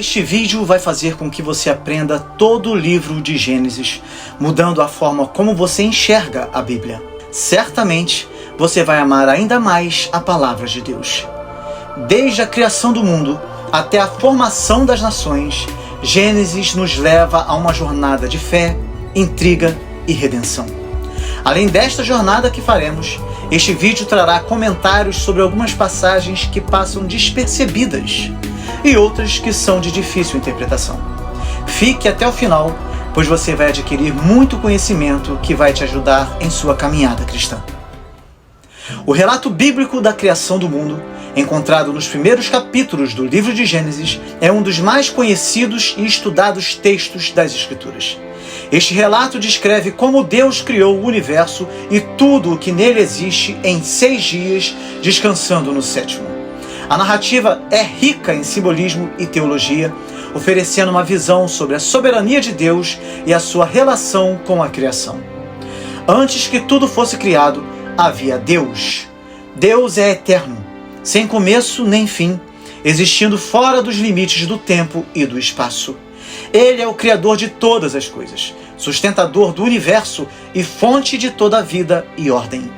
Este vídeo vai fazer com que você aprenda todo o livro de Gênesis, mudando a forma como você enxerga a Bíblia. Certamente, você vai amar ainda mais a palavra de Deus. Desde a criação do mundo até a formação das nações, Gênesis nos leva a uma jornada de fé, intriga e redenção. Além desta jornada que faremos, este vídeo trará comentários sobre algumas passagens que passam despercebidas e outras que são de difícil interpretação. Fique até o final, pois você vai adquirir muito conhecimento que vai te ajudar em sua caminhada cristã. O relato bíblico da criação do mundo, encontrado nos primeiros capítulos do livro de Gênesis, é um dos mais conhecidos e estudados textos das Escrituras. Este relato descreve como Deus criou o universo e tudo o que nele existe em 6 dias, descansando no 7º. A narrativa é rica em simbolismo e teologia, oferecendo uma visão sobre a soberania de Deus e a sua relação com a criação. Antes que tudo fosse criado, havia Deus. Deus é eterno, sem começo nem fim, existindo fora dos limites do tempo e do espaço. Ele é o Criador de todas as coisas, sustentador do universo e fonte de toda a vida e ordem.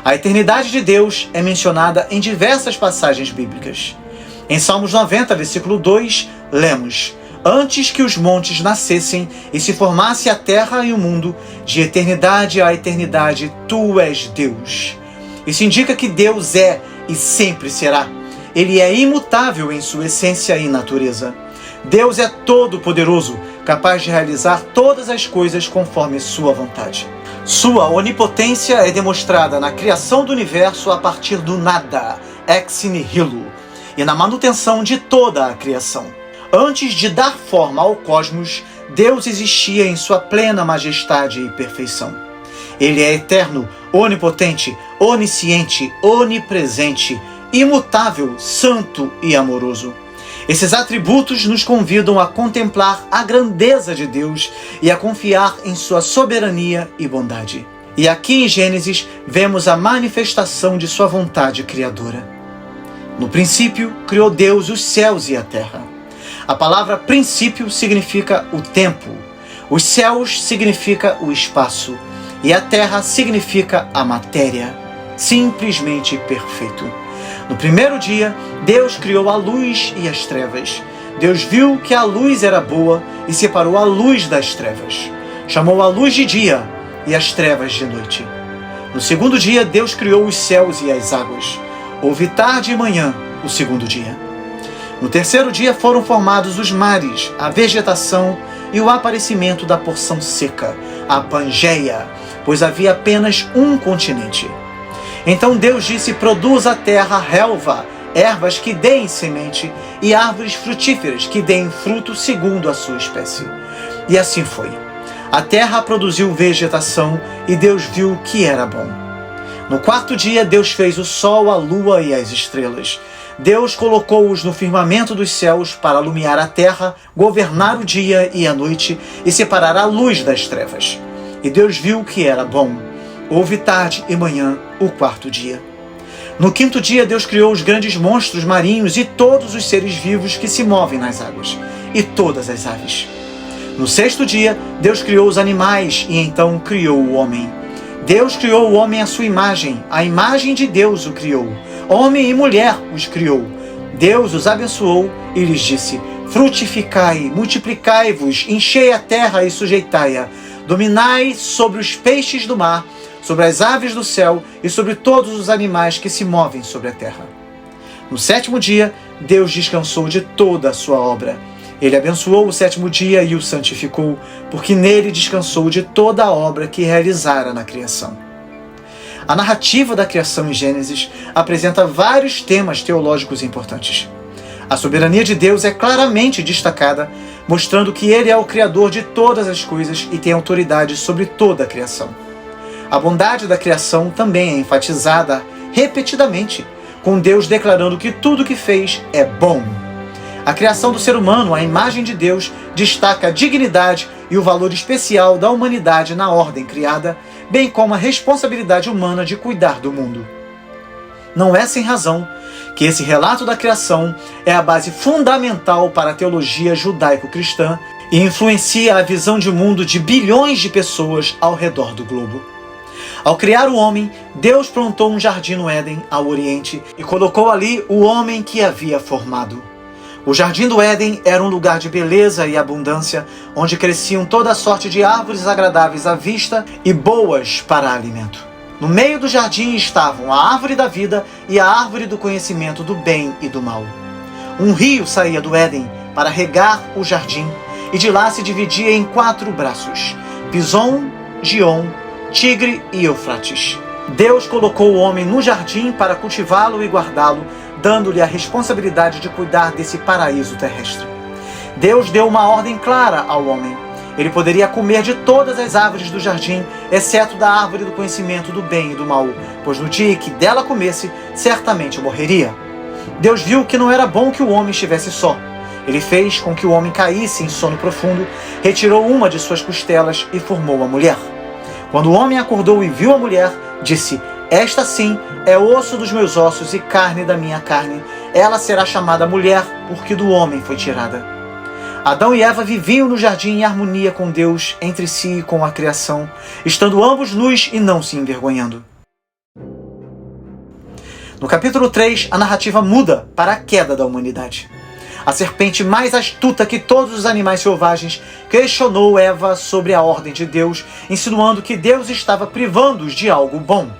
A eternidade de Deus é mencionada em diversas passagens bíblicas. Em Salmos 90, versículo 2, lemos: Antes que os montes nascessem e se formasse a terra e o mundo, de eternidade a eternidade, Tu és Deus. Isso indica que Deus é e sempre será. Ele é imutável em sua essência e natureza. Deus é todo-poderoso, capaz de realizar todas as coisas conforme sua vontade. Sua onipotência é demonstrada na criação do universo a partir do nada, ex nihilo, e na manutenção de toda a criação. Antes de dar forma ao cosmos, Deus existia em sua plena majestade e perfeição. Ele é eterno, onipotente, onisciente, onipresente, imutável, santo e amoroso. Esses atributos nos convidam a contemplar a grandeza de Deus e a confiar em sua soberania e bondade. E aqui em Gênesis vemos a manifestação de sua vontade criadora. No princípio, criou Deus os céus e a terra. A palavra princípio significa o tempo, os céus significa o espaço e a terra significa a matéria. Simplesmente perfeito. No primeiro dia, Deus criou a luz e as trevas. Deus viu que a luz era boa e separou a luz das trevas. Chamou a luz de dia e as trevas de noite. No segundo dia, Deus criou os céus e as águas. Houve tarde e manhã, o segundo dia. No terceiro dia foram formados os mares, a vegetação e o aparecimento da porção seca, a Pangeia, pois havia apenas um continente. Então Deus disse: produza a terra relva, ervas que deem semente e árvores frutíferas que deem fruto segundo a sua espécie. E assim foi. A terra produziu vegetação e Deus viu que era bom. No quarto dia, Deus fez o sol, a lua e as estrelas. Deus colocou-os no firmamento dos céus para alumiar a terra, governar o dia e a noite e separar a luz das trevas. E Deus viu que era bom. Houve tarde e manhã, o quarto dia. No quinto dia, Deus criou os grandes monstros marinhos e todos os seres vivos que se movem nas águas, e todas as aves. No sexto dia, Deus criou os animais e então criou o homem. Deus criou o homem à sua imagem, a imagem de Deus o criou. Homem e mulher os criou. Deus os abençoou e lhes disse: frutificai, multiplicai-vos, enchei a terra e sujeitai-a, dominai sobre os peixes do mar, sobre as aves do céu e sobre todos os animais que se movem sobre a terra. No sétimo dia, Deus descansou de toda a sua obra. Ele abençoou o sétimo dia e o santificou, porque nele descansou de toda a obra que realizara na criação. A narrativa da criação em Gênesis apresenta vários temas teológicos importantes. A soberania de Deus é claramente destacada, mostrando que Ele é o Criador de todas as coisas e tem autoridade sobre toda a criação. A bondade da criação também é enfatizada repetidamente, com Deus declarando que tudo o que fez é bom. A criação do ser humano, a imagem de Deus, destaca a dignidade e o valor especial da humanidade na ordem criada, bem como a responsabilidade humana de cuidar do mundo. Não é sem razão que esse relato da criação é a base fundamental para a teologia judaico-cristã e influencia a visão de mundo de bilhões de pessoas ao redor do globo. Ao criar o homem, Deus plantou um jardim no Éden, ao oriente, e colocou ali o homem que havia formado. O jardim do Éden era um lugar de beleza e abundância, onde cresciam toda sorte de árvores agradáveis à vista e boas para alimento. No meio do jardim estavam a árvore da vida e a árvore do conhecimento do bem e do mal. Um rio saía do Éden para regar o jardim, e de lá se dividia em 4 braços: Pison, Gion, Tigre e Eufrates. Deus colocou o homem no jardim para cultivá-lo e guardá-lo, dando-lhe a responsabilidade de cuidar desse paraíso terrestre. Deus deu uma ordem clara ao homem. Ele poderia comer de todas as árvores do jardim, exceto da árvore do conhecimento do bem e do mal, pois no dia que dela comesse, certamente morreria. Deus viu que não era bom que o homem estivesse só. Ele fez com que o homem caísse em sono profundo, retirou uma de suas costelas e formou a mulher. Quando o homem acordou e viu a mulher, disse: "Esta sim é osso dos meus ossos e carne da minha carne. Ela será chamada mulher, porque do homem foi tirada." Adão e Eva viviam no jardim em harmonia com Deus, entre si e com a criação, estando ambos nus e não se envergonhando. No capítulo 3, a narrativa muda para a queda da humanidade. A serpente mais astuta que todos os animais selvagens questionou Eva sobre a ordem de Deus, insinuando que Deus estava privando-os de algo bom.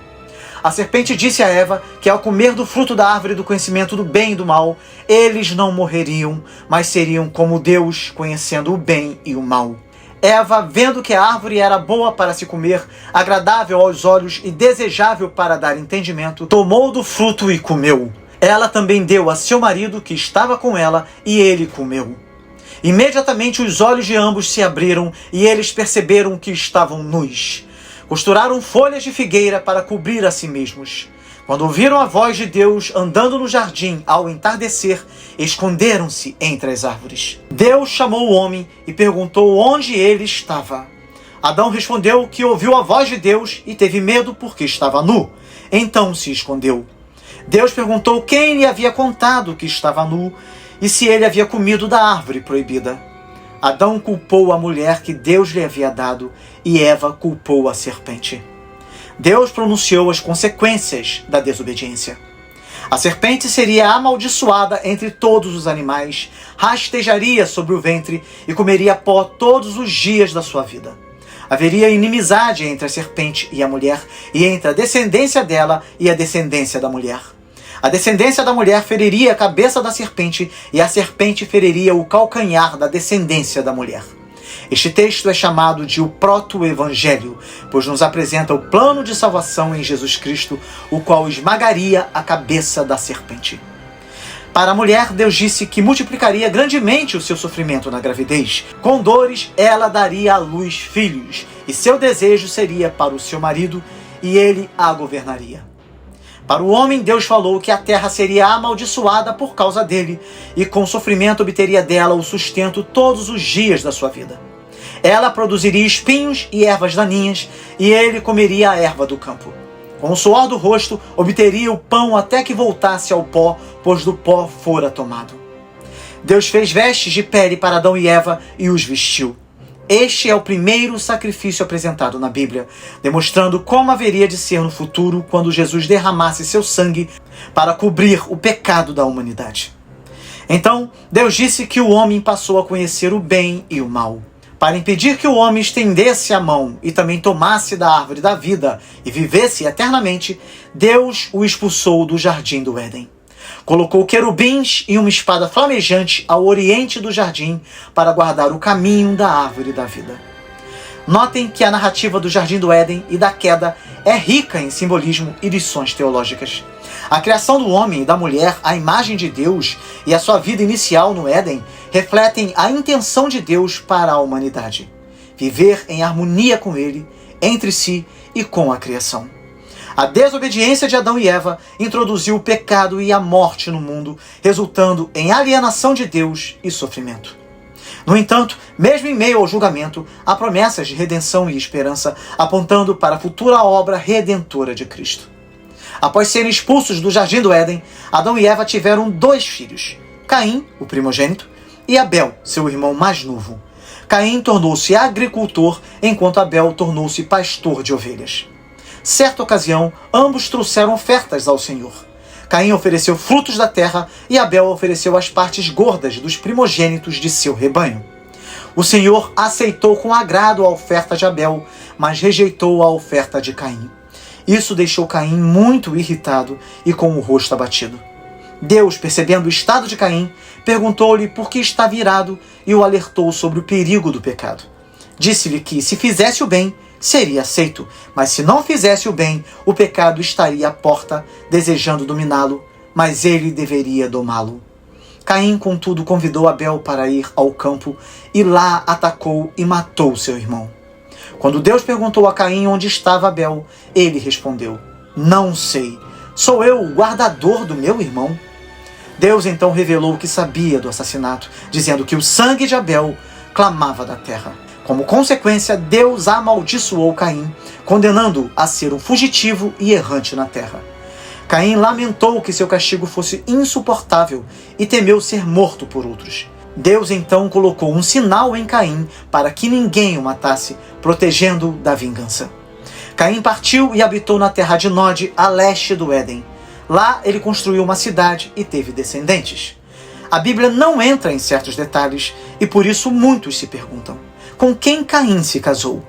A serpente disse a Eva que ao comer do fruto da árvore do conhecimento do bem e do mal, eles não morreriam, mas seriam como Deus, conhecendo o bem e o mal. Eva, vendo que a árvore era boa para se comer, agradável aos olhos e desejável para dar entendimento, tomou do fruto e comeu. Ela também deu a seu marido, que estava com ela, e ele comeu. Imediatamente os olhos de ambos se abriram e eles perceberam que estavam nus. Costuraram folhas de figueira para cobrir a si mesmos. Quando ouviram a voz de Deus andando no jardim ao entardecer, esconderam-se entre as árvores. Deus chamou o homem e perguntou onde ele estava. Adão respondeu que ouviu a voz de Deus e teve medo porque estava nu. Então se escondeu. Deus perguntou quem lhe havia contado que estava nu e se ele havia comido da árvore proibida. Adão culpou a mulher que Deus lhe havia dado e Eva culpou a serpente. Deus pronunciou as consequências da desobediência. A serpente seria amaldiçoada entre todos os animais, rastejaria sobre o ventre e comeria pó todos os dias da sua vida. Haveria inimizade entre a serpente e a mulher, e entre a descendência dela e a descendência da mulher. A descendência da mulher feriria a cabeça da serpente, e a serpente feriria o calcanhar da descendência da mulher. Este texto é chamado de o proto-evangelho, pois nos apresenta o plano de salvação em Jesus Cristo, o qual esmagaria a cabeça da serpente. Para a mulher, Deus disse que multiplicaria grandemente o seu sofrimento na gravidez. Com dores, ela daria à luz filhos, e seu desejo seria para o seu marido, e ele a governaria. Para o homem, Deus falou que a terra seria amaldiçoada por causa dele, e com sofrimento obteria dela o sustento todos os dias da sua vida. Ela produziria espinhos e ervas daninhas, e ele comeria a erva do campo. Com o suor do rosto, obteria o pão até que voltasse ao pó, pois do pó fora tomado. Deus fez vestes de pele para Adão e Eva e os vestiu. Este é o primeiro sacrifício apresentado na Bíblia, demonstrando como haveria de ser no futuro quando Jesus derramasse seu sangue para cobrir o pecado da humanidade. Então, Deus disse que o homem passou a conhecer o bem e o mal. Para impedir que o homem estendesse a mão e também tomasse da árvore da vida e vivesse eternamente, Deus o expulsou do jardim do Éden. Colocou querubins e uma espada flamejante ao oriente do jardim para guardar o caminho da árvore da vida. Notem que a narrativa do jardim do Éden e da queda é rica em simbolismo e lições teológicas. A criação do homem e da mulher à imagem de Deus e a sua vida inicial no Éden refletem a intenção de Deus para a humanidade: viver em harmonia com Ele, entre si e com a criação. A desobediência de Adão e Eva introduziu o pecado e a morte no mundo, resultando em alienação de Deus e sofrimento. No entanto, mesmo em meio ao julgamento, há promessas de redenção e esperança, apontando para a futura obra redentora de Cristo. Após serem expulsos do Jardim do Éden, Adão e Eva tiveram 2 filhos, Caim, o primogênito, e Abel, seu irmão mais novo. Caim tornou-se agricultor, enquanto Abel tornou-se pastor de ovelhas. Certa ocasião, ambos trouxeram ofertas ao Senhor. Caim ofereceu frutos da terra e Abel ofereceu as partes gordas dos primogênitos de seu rebanho. O Senhor aceitou com agrado a oferta de Abel, mas rejeitou a oferta de Caim. Isso deixou Caim muito irritado e com o rosto abatido. Deus, percebendo o estado de Caim, perguntou-lhe por que estava irado e o alertou sobre o perigo do pecado. Disse-lhe que, se fizesse o bem, seria aceito, mas se não fizesse o bem, o pecado estaria à porta, desejando dominá-lo, mas ele deveria domá-lo. Caim, contudo, convidou Abel para ir ao campo e lá atacou e matou seu irmão. Quando Deus perguntou a Caim onde estava Abel, ele respondeu: "Não sei. Sou eu o guardador do meu irmão?" Deus então revelou que sabia do assassinato, dizendo que o sangue de Abel clamava da terra. Como consequência, Deus amaldiçoou Caim, condenando-o a ser um fugitivo e errante na terra. Caim lamentou que seu castigo fosse insuportável e temeu ser morto por outros. Deus então colocou um sinal em Caim para que ninguém o matasse, protegendo-o da vingança. Caim partiu e habitou na terra de Nod, a leste do Éden. Lá ele construiu uma cidade e teve descendentes. A Bíblia não entra em certos detalhes e por isso muitos se perguntam: com quem Caim se casou?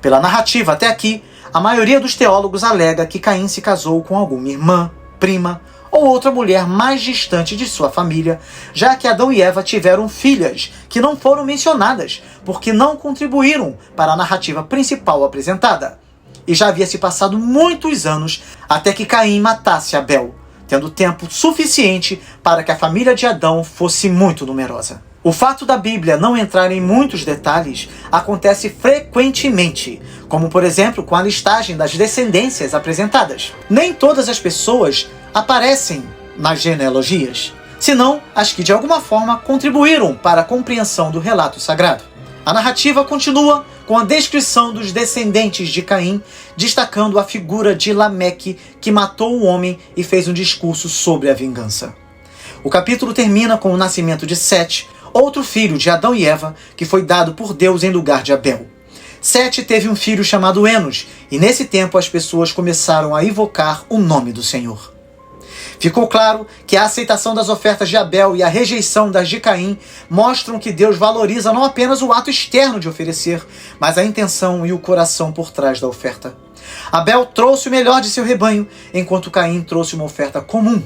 Pela narrativa até aqui, a maioria dos teólogos alega que Caim se casou com alguma irmã, prima ou outra mulher mais distante de sua família, já que Adão e Eva tiveram filhas que não foram mencionadas porque não contribuíram para a narrativa principal apresentada. E já havia se passado muitos anos até que Caim matasse Abel, tendo tempo suficiente para que a família de Adão fosse muito numerosa. O fato da Bíblia não entrar em muitos detalhes acontece frequentemente, como por exemplo com a listagem das descendências apresentadas. Nem todas as pessoas aparecem nas genealogias, senão as que de alguma forma contribuíram para a compreensão do relato sagrado. A narrativa continua com a descrição dos descendentes de Caim, destacando a figura de Lameque, que matou o homem e fez um discurso sobre a vingança. O capítulo termina com o nascimento de Sete, outro filho de Adão e Eva, que foi dado por Deus em lugar de Abel. Sete teve um filho chamado Enos, e nesse tempo as pessoas começaram a invocar o nome do Senhor. Ficou claro que a aceitação das ofertas de Abel e a rejeição das de Caim mostram que Deus valoriza não apenas o ato externo de oferecer, mas a intenção e o coração por trás da oferta. Abel trouxe o melhor de seu rebanho, enquanto Caim trouxe uma oferta comum.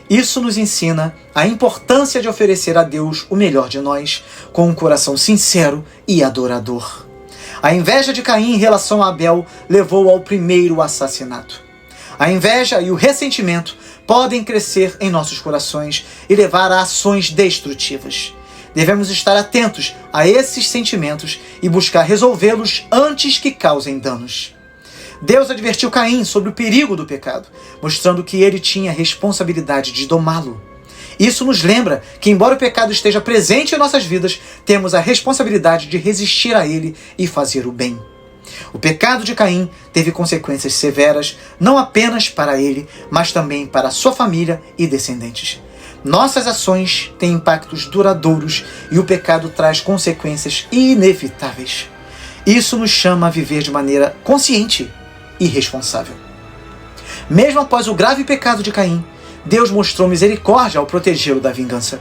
Isso nos ensina a importância de oferecer a Deus o melhor de nós, com um coração sincero e adorador. A inveja de Caim em relação a Abel levou ao primeiro assassinato. A inveja e o ressentimento podem crescer em nossos corações e levar a ações destrutivas. Devemos estar atentos a esses sentimentos e buscar resolvê-los antes que causem danos. Deus advertiu Caim sobre o perigo do pecado, mostrando que ele tinha a responsabilidade de domá-lo. Isso nos lembra que, embora o pecado esteja presente em nossas vidas, temos a responsabilidade de resistir a ele e fazer o bem. O pecado de Caim teve consequências severas, não apenas para ele, mas também para sua família e descendentes. Nossas ações têm impactos duradouros e o pecado traz consequências inevitáveis. Isso nos chama a viver de maneira consciente e responsável. Mesmo após o grave pecado de Caim, Deus mostrou misericórdia ao protegê-lo da vingança.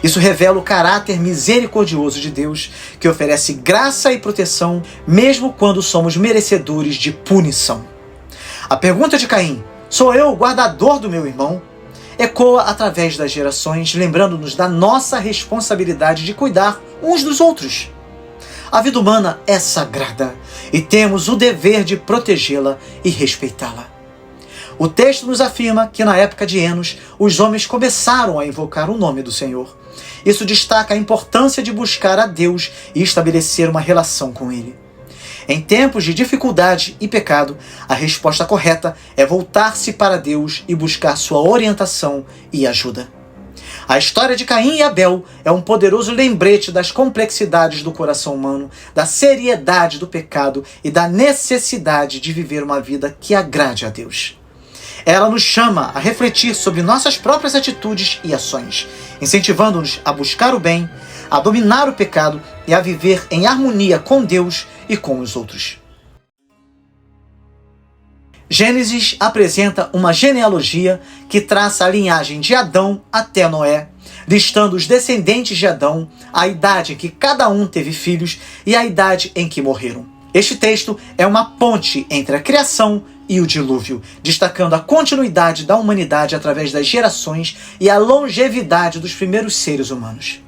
Isso revela o caráter misericordioso de Deus, que oferece graça e proteção, mesmo quando somos merecedores de punição. A pergunta de Caim, "Sou eu o guardador do meu irmão?", ecoa através das gerações, lembrando-nos da nossa responsabilidade de cuidar uns dos outros. A vida humana é sagrada e temos o dever de protegê-la e respeitá-la. O texto nos afirma que na época de Enos, os homens começaram a invocar o nome do Senhor. Isso destaca a importância de buscar a Deus e estabelecer uma relação com Ele. Em tempos de dificuldade e pecado, a resposta correta é voltar-se para Deus e buscar sua orientação e ajuda. A história de Caim e Abel é um poderoso lembrete das complexidades do coração humano, da seriedade do pecado e da necessidade de viver uma vida que agrade a Deus. Ela nos chama a refletir sobre nossas próprias atitudes e ações, incentivando-nos a buscar o bem, a dominar o pecado e a viver em harmonia com Deus e com os outros. Gênesis apresenta uma genealogia que traça a linhagem de Adão até Noé, listando os descendentes de Adão, a idade em que cada um teve filhos e a idade em que morreram. Este texto é uma ponte entre a criação e o dilúvio, destacando a continuidade da humanidade através das gerações e a longevidade dos primeiros seres humanos.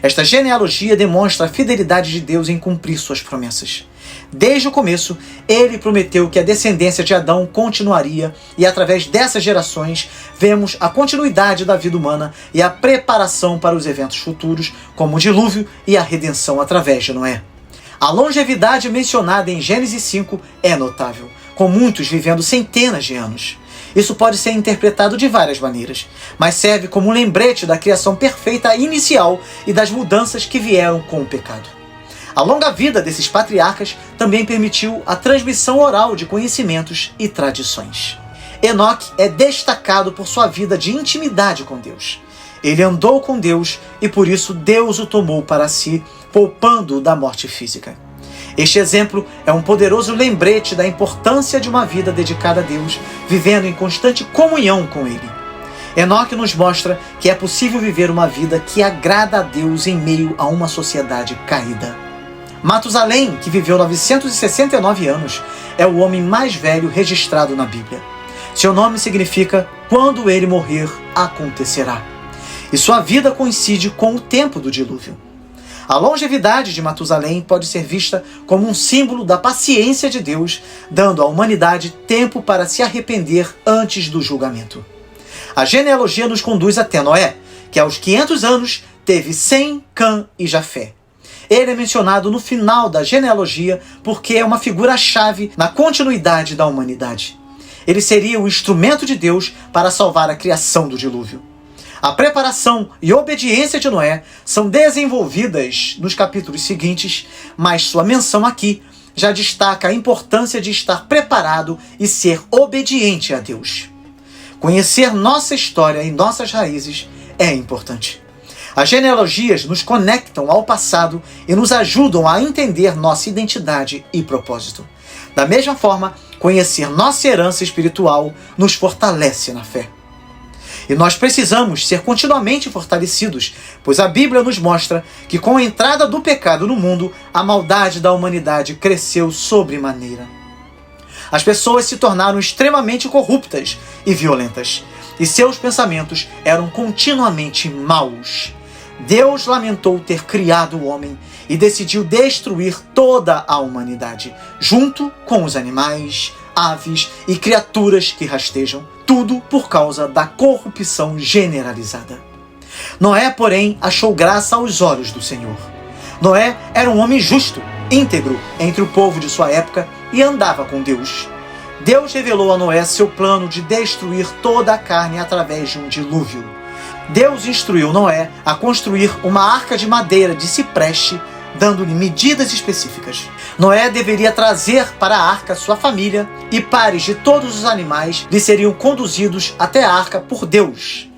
Esta genealogia demonstra a fidelidade de Deus em cumprir suas promessas. Desde o começo, ele prometeu que a descendência de Adão continuaria, e através dessas gerações, vemos a continuidade da vida humana e a preparação para os eventos futuros, como o dilúvio e a redenção através de Noé. A longevidade mencionada em Gênesis 5 é notável, com muitos vivendo centenas de anos. Isso pode ser interpretado de várias maneiras, mas serve como um lembrete da criação perfeita inicial e das mudanças que vieram com o pecado. A longa vida desses patriarcas também permitiu a transmissão oral de conhecimentos e tradições. Enoque é destacado por sua vida de intimidade com Deus. Ele andou com Deus e por isso Deus o tomou para si, poupando-o da morte física. Este exemplo é um poderoso lembrete da importância de uma vida dedicada a Deus, vivendo em constante comunhão com Ele. Enoque nos mostra que é possível viver uma vida que agrada a Deus em meio a uma sociedade caída. Matusalém, que viveu 969 anos, é o homem mais velho registrado na Bíblia. Seu nome significa "quando ele morrer, acontecerá". E sua vida coincide com o tempo do dilúvio. A longevidade de Matusalém pode ser vista como um símbolo da paciência de Deus, dando à humanidade tempo para se arrepender antes do julgamento. A genealogia nos conduz até Noé, que aos 500 anos teve Sem, Cã e Jafé. Ele é mencionado no final da genealogia porque é uma figura-chave na continuidade da humanidade. Ele seria o instrumento de Deus para salvar a criação do dilúvio. A preparação e obediência de Noé são desenvolvidas nos capítulos seguintes, mas sua menção aqui já destaca a importância de estar preparado e ser obediente a Deus. Conhecer nossa história e nossas raízes é importante. As genealogias nos conectam ao passado e nos ajudam a entender nossa identidade e propósito. Da mesma forma, conhecer nossa herança espiritual nos fortalece na fé. E nós precisamos ser continuamente fortalecidos, pois a Bíblia nos mostra que com a entrada do pecado no mundo, a maldade da humanidade cresceu sobremaneira. As pessoas se tornaram extremamente corruptas e violentas, e seus pensamentos eram continuamente maus. Deus lamentou ter criado o homem e decidiu destruir toda a humanidade, junto com os animais, aves e criaturas que rastejam, tudo por causa da corrupção generalizada. Noé, porém, achou graça aos olhos do Senhor. Noé era um homem justo, íntegro entre o povo de sua época e andava com Deus. Deus revelou a Noé seu plano de destruir toda a carne através de um dilúvio. Deus instruiu Noé a construir uma arca de madeira de cipreste, dando-lhe medidas específicas. Noé deveria trazer para a arca sua família e pares de todos os animais lhe seriam conduzidos até a arca por Deus.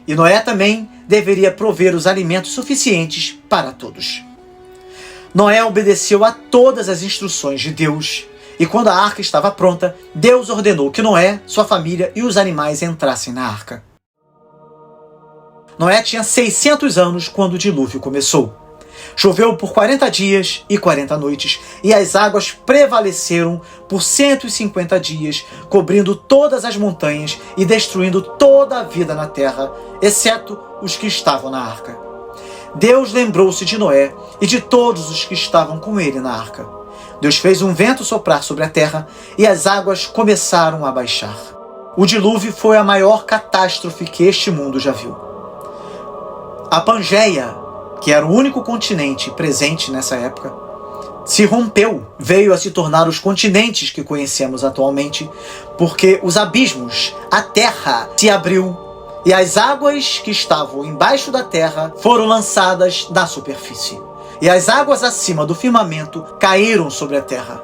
E Noé também deveria prover os alimentos suficientes para todos. Noé obedeceu a todas as instruções de Deus, e quando a arca estava pronta, Deus ordenou que Noé, sua família e os animais entrassem na arca. Noé tinha 600 anos quando o dilúvio começou. Choveu por 40 dias e 40 noites, e as águas prevaleceram por 150 dias, cobrindo todas as montanhas e destruindo toda a vida na terra, exceto os que estavam na arca. Deus lembrou-se de Noé e de todos os que estavam com ele na arca. Deus fez um vento soprar sobre a terra e as águas começaram a baixar. O dilúvio foi a maior catástrofe que este mundo já viu. A Pangeia, que era o único continente presente nessa época, se rompeu, veio a se tornar os continentes que conhecemos atualmente, porque os abismos, a terra, se abriu e as águas que estavam embaixo da terra foram lançadas da superfície. E as águas acima do firmamento caíram sobre a terra.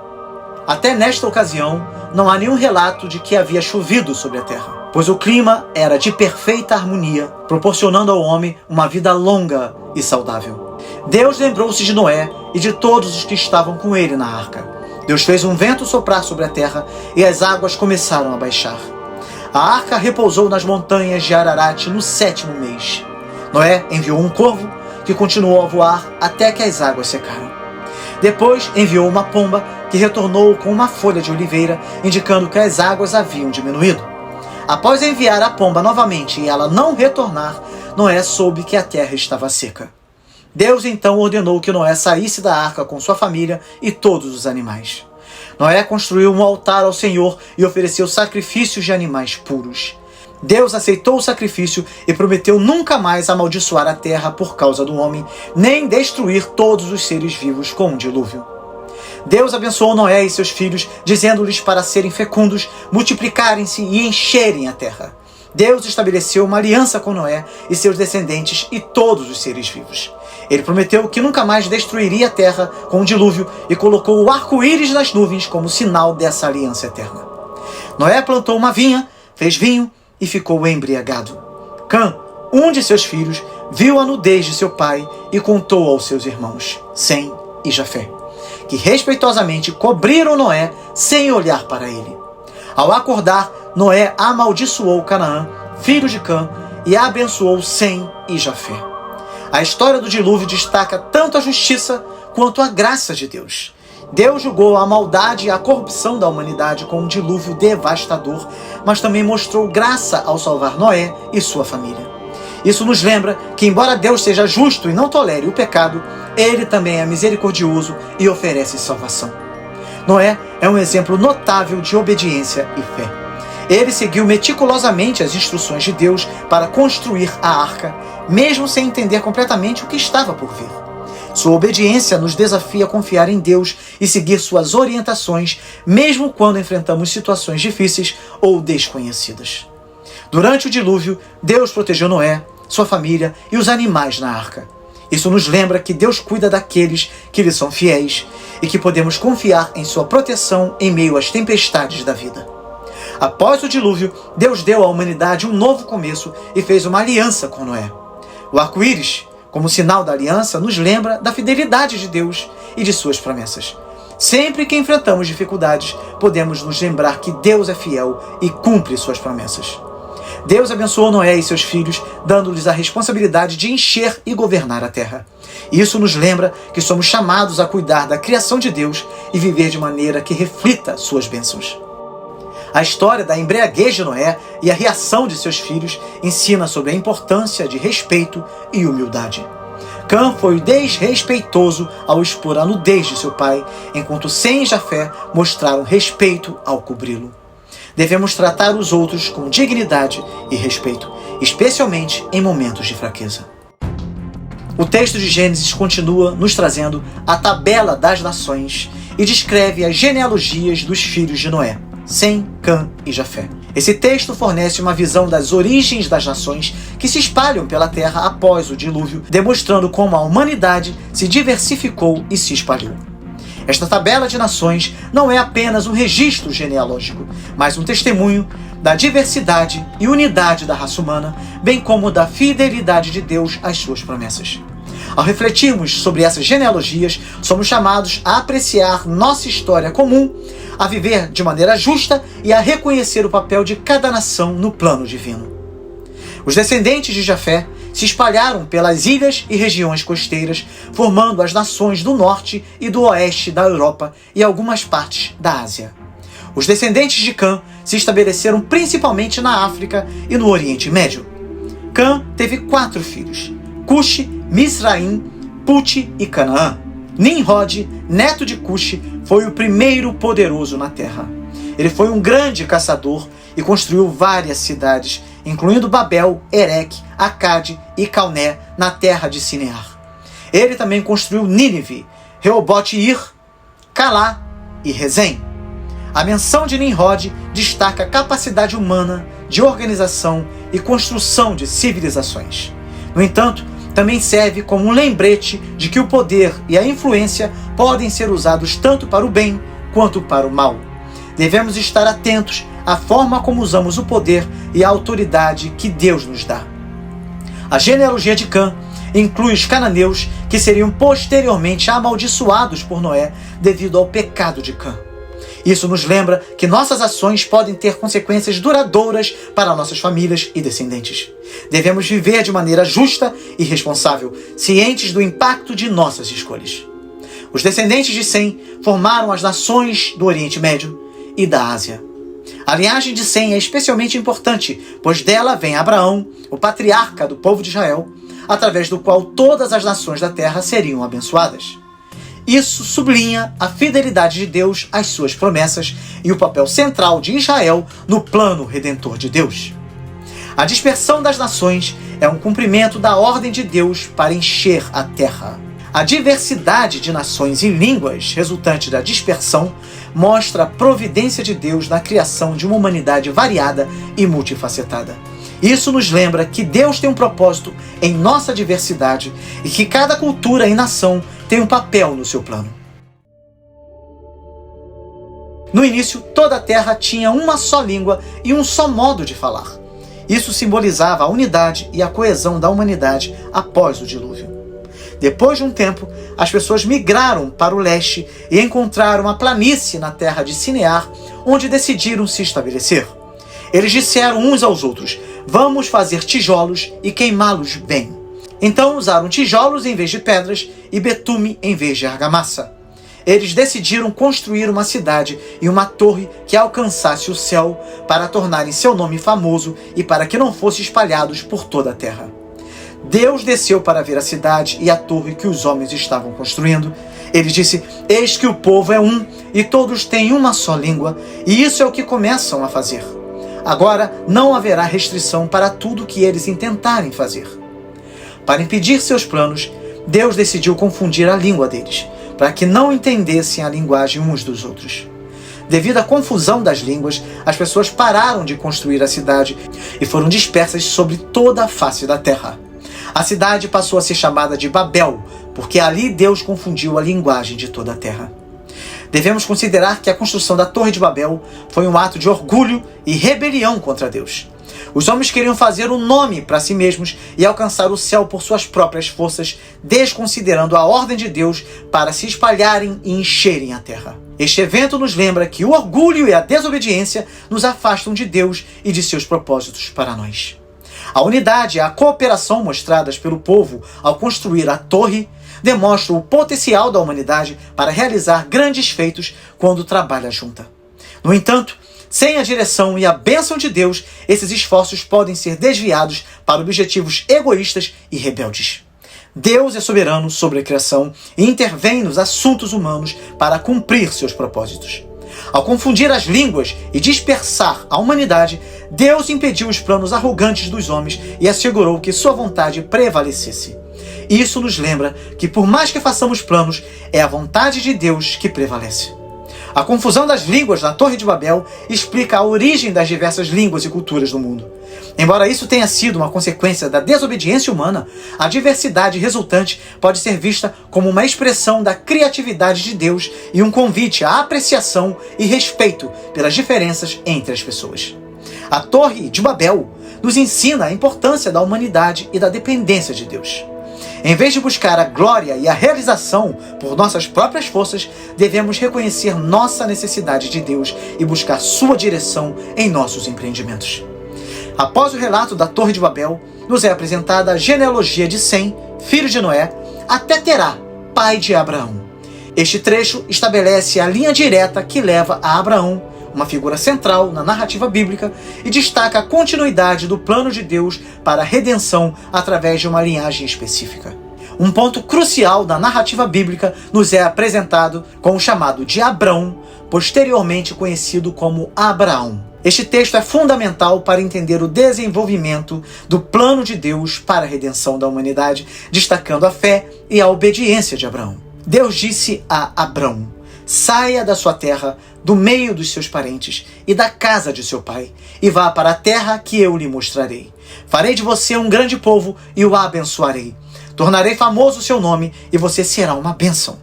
Até nesta ocasião, não há nenhum relato de que havia chovido sobre a terra, pois o clima era de perfeita harmonia, proporcionando ao homem uma vida longa e saudável. Deus lembrou-se de Noé e de todos os que estavam com ele na arca. Deus fez um vento soprar sobre a terra e as águas começaram a baixar. A arca repousou nas montanhas de Ararat no 7º mês. Noé enviou um corvo que continuou a voar até que as águas secaram. Depois enviou uma pomba que retornou com uma folha de oliveira, indicando que as águas haviam diminuído. Após enviar a pomba novamente e ela não retornar, Noé soube que a terra estava seca. Deus então ordenou que Noé saísse da arca com sua família e todos os animais. Noé construiu um altar ao Senhor e ofereceu sacrifícios de animais puros. Deus aceitou o sacrifício e prometeu nunca mais amaldiçoar a terra por causa do homem, nem destruir todos os seres vivos com um dilúvio. Deus abençoou Noé e seus filhos, dizendo-lhes para serem fecundos, multiplicarem-se e encherem a terra. Deus estabeleceu uma aliança com Noé e seus descendentes e todos os seres vivos. Ele prometeu que nunca mais destruiria a terra com um dilúvio e colocou o arco-íris nas nuvens como sinal dessa aliança eterna. Noé plantou uma vinha, fez vinho e ficou embriagado. Cã, um de seus filhos, viu a nudez de seu pai e contou aos seus irmãos, Sem e Jafé, que respeitosamente cobriram Noé sem olhar para ele. Ao acordar, Noé amaldiçoou Canaã, filho de Cã, e abençoou Sem e Jafé. A história do dilúvio destaca tanto a justiça quanto a graça de Deus. Deus julgou a maldade e a corrupção da humanidade com um dilúvio devastador, mas também mostrou graça ao salvar Noé e sua família. Isso nos lembra que, embora Deus seja justo e não tolere o pecado, Ele também é misericordioso e oferece salvação. Noé é um exemplo notável de obediência e fé. Ele seguiu meticulosamente as instruções de Deus para construir a arca, mesmo sem entender completamente o que estava por vir. Sua obediência nos desafia a confiar em Deus e seguir suas orientações, mesmo quando enfrentamos situações difíceis ou desconhecidas. Durante o dilúvio, Deus protegeu Noé, sua família e os animais na arca. Isso nos lembra que Deus cuida daqueles que lhe são fiéis e que podemos confiar em sua proteção em meio às tempestades da vida. Após o dilúvio, Deus deu à humanidade um novo começo e fez uma aliança com Noé. O arco-íris, como sinal da aliança, nos lembra da fidelidade de Deus e de suas promessas. Sempre que enfrentamos dificuldades, podemos nos lembrar que Deus é fiel e cumpre suas promessas. Deus abençoou Noé e seus filhos, dando-lhes a responsabilidade de encher e governar a terra. Isso nos lembra que somos chamados a cuidar da criação de Deus e viver de maneira que reflita suas bênçãos. A história da embriaguez de Noé e a reação de seus filhos ensina sobre a importância de respeito e humildade. Cã foi desrespeitoso ao expor a nudez de seu pai, enquanto Sem e Jafé mostraram respeito ao cobri-lo. Devemos tratar os outros com dignidade e respeito, especialmente em momentos de fraqueza. O texto de Gênesis continua nos trazendo a tabela das nações e descreve as genealogias dos filhos de Noé, Sem, Cã e Jafé. Esse texto fornece uma visão das origens das nações que se espalham pela terra após o dilúvio, demonstrando como a humanidade se diversificou e se espalhou. Esta tabela de nações não é apenas um registro genealógico, mas um testemunho da diversidade e unidade da raça humana, bem como da fidelidade de Deus às suas promessas. Ao refletirmos sobre essas genealogias, somos chamados a apreciar nossa história comum, a viver de maneira justa e a reconhecer o papel de cada nação no plano divino. Os descendentes de Jafé se espalharam pelas ilhas e regiões costeiras, formando as nações do norte e do oeste da Europa e algumas partes da Ásia. Os descendentes de Cã se estabeleceram principalmente na África e no Oriente Médio. Cã teve 4 filhos: Cuxi, Misraim, Puti e Canaã. Nimrod, neto de Cuxi, foi o primeiro poderoso na terra. Ele foi um grande caçador e construiu várias cidades, incluindo Babel, Ereque, Acade e Calné, na terra de Sinear. Ele também construiu Nínive, Reobote-ir, Calá e Rezém. A menção de Nimrod destaca a capacidade humana de organização e construção de civilizações. No entanto, também serve como um lembrete de que o poder e a influência podem ser usados tanto para o bem quanto para o mal. devemos estar atentos à forma como usamos o poder e a autoridade que Deus nos dá. A genealogia de Cã inclui os cananeus que seriam posteriormente amaldiçoados por Noé devido ao pecado de Cã. Isso nos lembra que nossas ações podem ter consequências duradouras para nossas famílias e descendentes. Devemos viver de maneira justa e responsável, cientes do impacto de nossas escolhas. Os descendentes de Sem formaram as nações do Oriente Médio e da Ásia. A linhagem de Sem é especialmente importante, pois dela vem Abraão, o patriarca do povo de Israel, através do qual todas as nações da terra seriam abençoadas. Isso sublinha a fidelidade de Deus às suas promessas e o papel central de Israel no plano redentor de Deus. A dispersão das nações é um cumprimento da ordem de Deus para encher a terra. A diversidade de nações e línguas resultante da dispersão mostra a providência de Deus na criação de uma humanidade variada e multifacetada. Isso nos lembra que Deus tem um propósito em nossa diversidade e que cada cultura e nação tem um papel no seu plano. No início, toda a terra tinha uma só língua e um só modo de falar. Isso simbolizava a unidade e a coesão da humanidade após o dilúvio. Depois de um tempo, as pessoas migraram para o leste e encontraram uma planície na terra de Sinear, onde decidiram se estabelecer. Eles disseram uns aos outros: "Vamos fazer tijolos e queimá-los bem." Então usaram tijolos em vez de pedras e betume em vez de argamassa. Eles decidiram construir uma cidade e uma torre que alcançasse o céu para tornarem seu nome famoso e para que não fossem espalhados por toda a terra. Deus desceu para ver a cidade e a torre que os homens estavam construindo. Ele disse: "Eis que o povo é um e todos têm uma só língua, e isso é o que começam a fazer. Agora não haverá restrição para tudo que eles intentarem fazer." Para impedir seus planos, Deus decidiu confundir a língua deles, para que não entendessem a linguagem uns dos outros. Devido à confusão das línguas, as pessoas pararam de construir a cidade e foram dispersas sobre toda a face da terra. A cidade passou a ser chamada de Babel, porque ali Deus confundiu a linguagem de toda a terra. Devemos considerar que a construção da Torre de Babel foi um ato de orgulho e rebelião contra Deus. Os homens queriam fazer um nome para si mesmos e alcançar o céu por suas próprias forças, desconsiderando a ordem de Deus para se espalharem e encherem a terra. Este evento nos lembra que o orgulho e a desobediência nos afastam de Deus e de seus propósitos para nós. A unidade e a cooperação mostradas pelo povo ao construir a torre demonstram o potencial da humanidade para realizar grandes feitos quando trabalha junta. No entanto, sem a direção e a bênção de Deus, esses esforços podem ser desviados para objetivos egoístas e rebeldes. Deus é soberano sobre a criação e intervém nos assuntos humanos para cumprir seus propósitos. Ao confundir as línguas e dispersar a humanidade, Deus impediu os planos arrogantes dos homens e assegurou que sua vontade prevalecesse. Isso nos lembra que, por mais que façamos planos, é a vontade de Deus que prevalece. A confusão das línguas na Torre de Babel explica a origem das diversas línguas e culturas do mundo. Embora isso tenha sido uma consequência da desobediência humana, a diversidade resultante pode ser vista como uma expressão da criatividade de Deus e um convite à apreciação e respeito pelas diferenças entre as pessoas. A Torre de Babel nos ensina a importância da humanidade e da dependência de Deus. Em vez de buscar a glória e a realização por nossas próprias forças, devemos reconhecer nossa necessidade de Deus e buscar sua direção em nossos empreendimentos. Após o relato da Torre de Babel, nos é apresentada a genealogia de Sem, filho de Noé, até Terá, pai de Abraão. Este trecho estabelece a linha direta que leva a Abraão, uma figura central na narrativa bíblica, e destaca a continuidade do plano de Deus para a redenção através de uma linhagem específica. Um ponto crucial da narrativa bíblica nos é apresentado com o chamado de Abrão, posteriormente conhecido como Abraão. Este texto é fundamental para entender o desenvolvimento do plano de Deus para a redenção da humanidade, destacando a fé e a obediência de Abraão. Deus disse a Abrão: "Saia da sua terra, do meio dos seus parentes e da casa de seu pai, e vá para a terra que eu lhe mostrarei. Farei de você um grande povo e o abençoarei. Tornarei famoso o seu nome e você será uma bênção.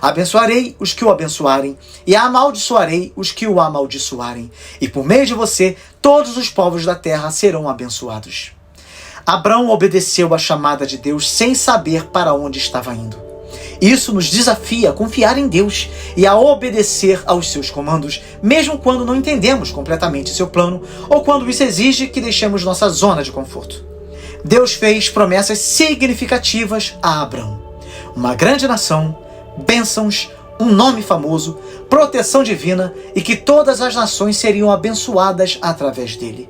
Abençoarei os que o abençoarem, e amaldiçoarei os que o amaldiçoarem. E por meio de você, todos os povos da terra serão abençoados. Abrão obedeceu à chamada de Deus sem saber para onde estava indo. Isso nos desafia a confiar em Deus e a obedecer aos seus comandos, mesmo quando não entendemos completamente seu plano ou quando isso exige que deixemos nossa zona de conforto. Deus fez promessas significativas a Abrão. Uma grande nação, bênçãos, um nome famoso, proteção divina e que todas as nações seriam abençoadas através dele.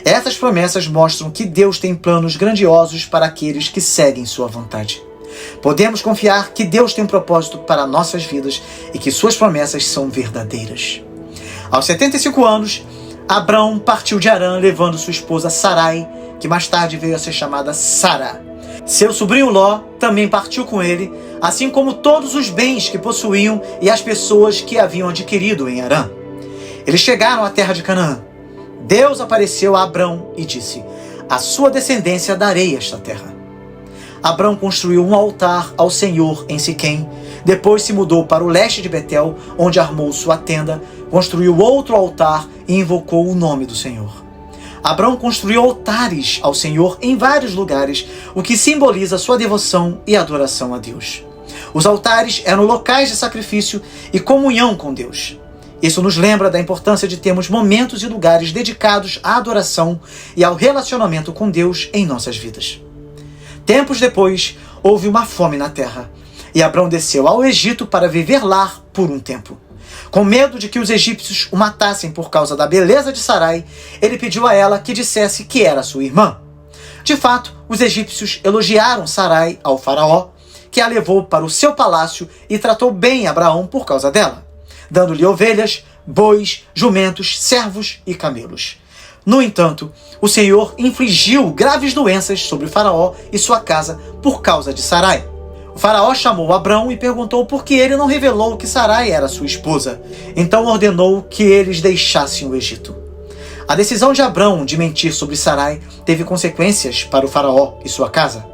Essas promessas mostram que Deus tem planos grandiosos para aqueles que seguem sua vontade. Podemos confiar que Deus tem propósito para nossas vidas e que suas promessas são verdadeiras. Aos 75 anos, Abrão partiu de Harã levando sua esposa Sarai, que mais tarde veio a ser chamada Sara. Seu sobrinho Ló também partiu com ele, assim como todos os bens que possuíam e as pessoas que haviam adquirido em Harã. Eles chegaram à terra de Canaã. Deus apareceu a Abrão e disse: "A sua descendência darei esta terra." Abrão construiu um altar ao Senhor em Siquém. Depois se mudou para o leste de Betel, onde armou sua tenda, construiu outro altar e invocou o nome do Senhor. Abrão construiu altares ao Senhor em vários lugares, o que simboliza sua devoção e adoração a Deus. Os altares eram locais de sacrifício e comunhão com Deus. Isso nos lembra da importância de termos momentos e lugares dedicados à adoração e ao relacionamento com Deus em nossas vidas. Tempos depois, houve uma fome na terra, e Abrão desceu ao Egito para viver lá por um tempo. Com medo de que os egípcios o matassem por causa da beleza de Sarai, ele pediu a ela que dissesse que era sua irmã. De fato, os egípcios elogiaram Sarai ao faraó, que a levou para o seu palácio e tratou bem Abraão por causa dela, dando-lhe ovelhas, bois, jumentos, servos e camelos. No entanto, o Senhor infligiu graves doenças sobre o faraó e sua casa por causa de Sarai. O faraó chamou Abrão e perguntou por que ele não revelou que Sarai era sua esposa. Então ordenou que eles deixassem o Egito. A decisão de Abrão de mentir sobre Sarai teve consequências para o faraó e sua casa.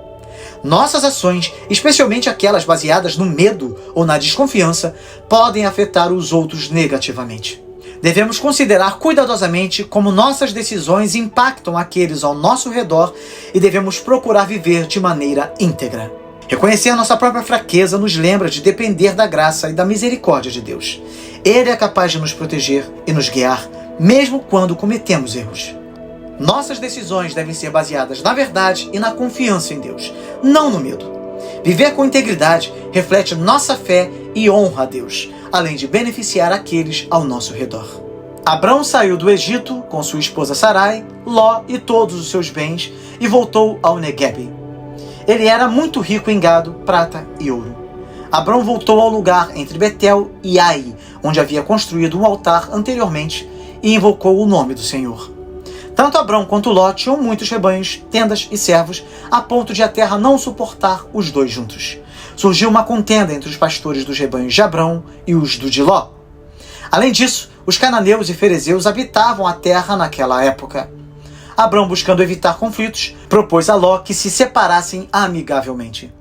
Nossas ações, especialmente aquelas baseadas no medo ou na desconfiança, podem afetar os outros negativamente. Devemos considerar cuidadosamente como nossas decisões impactam aqueles ao nosso redor e devemos procurar viver de maneira íntegra. Reconhecer nossa própria fraqueza nos lembra de depender da graça e da misericórdia de Deus. Ele é capaz de nos proteger e nos guiar, mesmo quando cometemos erros. Nossas decisões devem ser baseadas na verdade e na confiança em Deus, não no medo. Viver com integridade reflete nossa fé e honra a Deus, além de beneficiar aqueles ao nosso redor. Abrão saiu do Egito com sua esposa Sarai, Ló e todos os seus bens e voltou ao Neguebe. Ele era muito rico em gado, prata e ouro. Abrão voltou ao lugar entre Betel e Ai, onde havia construído um altar anteriormente, e invocou o nome do Senhor. Tanto Abrão quanto Ló tinham muitos rebanhos, tendas e servos, a ponto de a terra não suportar os dois juntos. Surgiu uma contenda entre os pastores dos rebanhos de Abrão e os do de Ló. Além disso, os cananeus e ferezeus habitavam a terra naquela época. Abrão, buscando evitar conflitos, propôs a Ló que se separassem amigavelmente.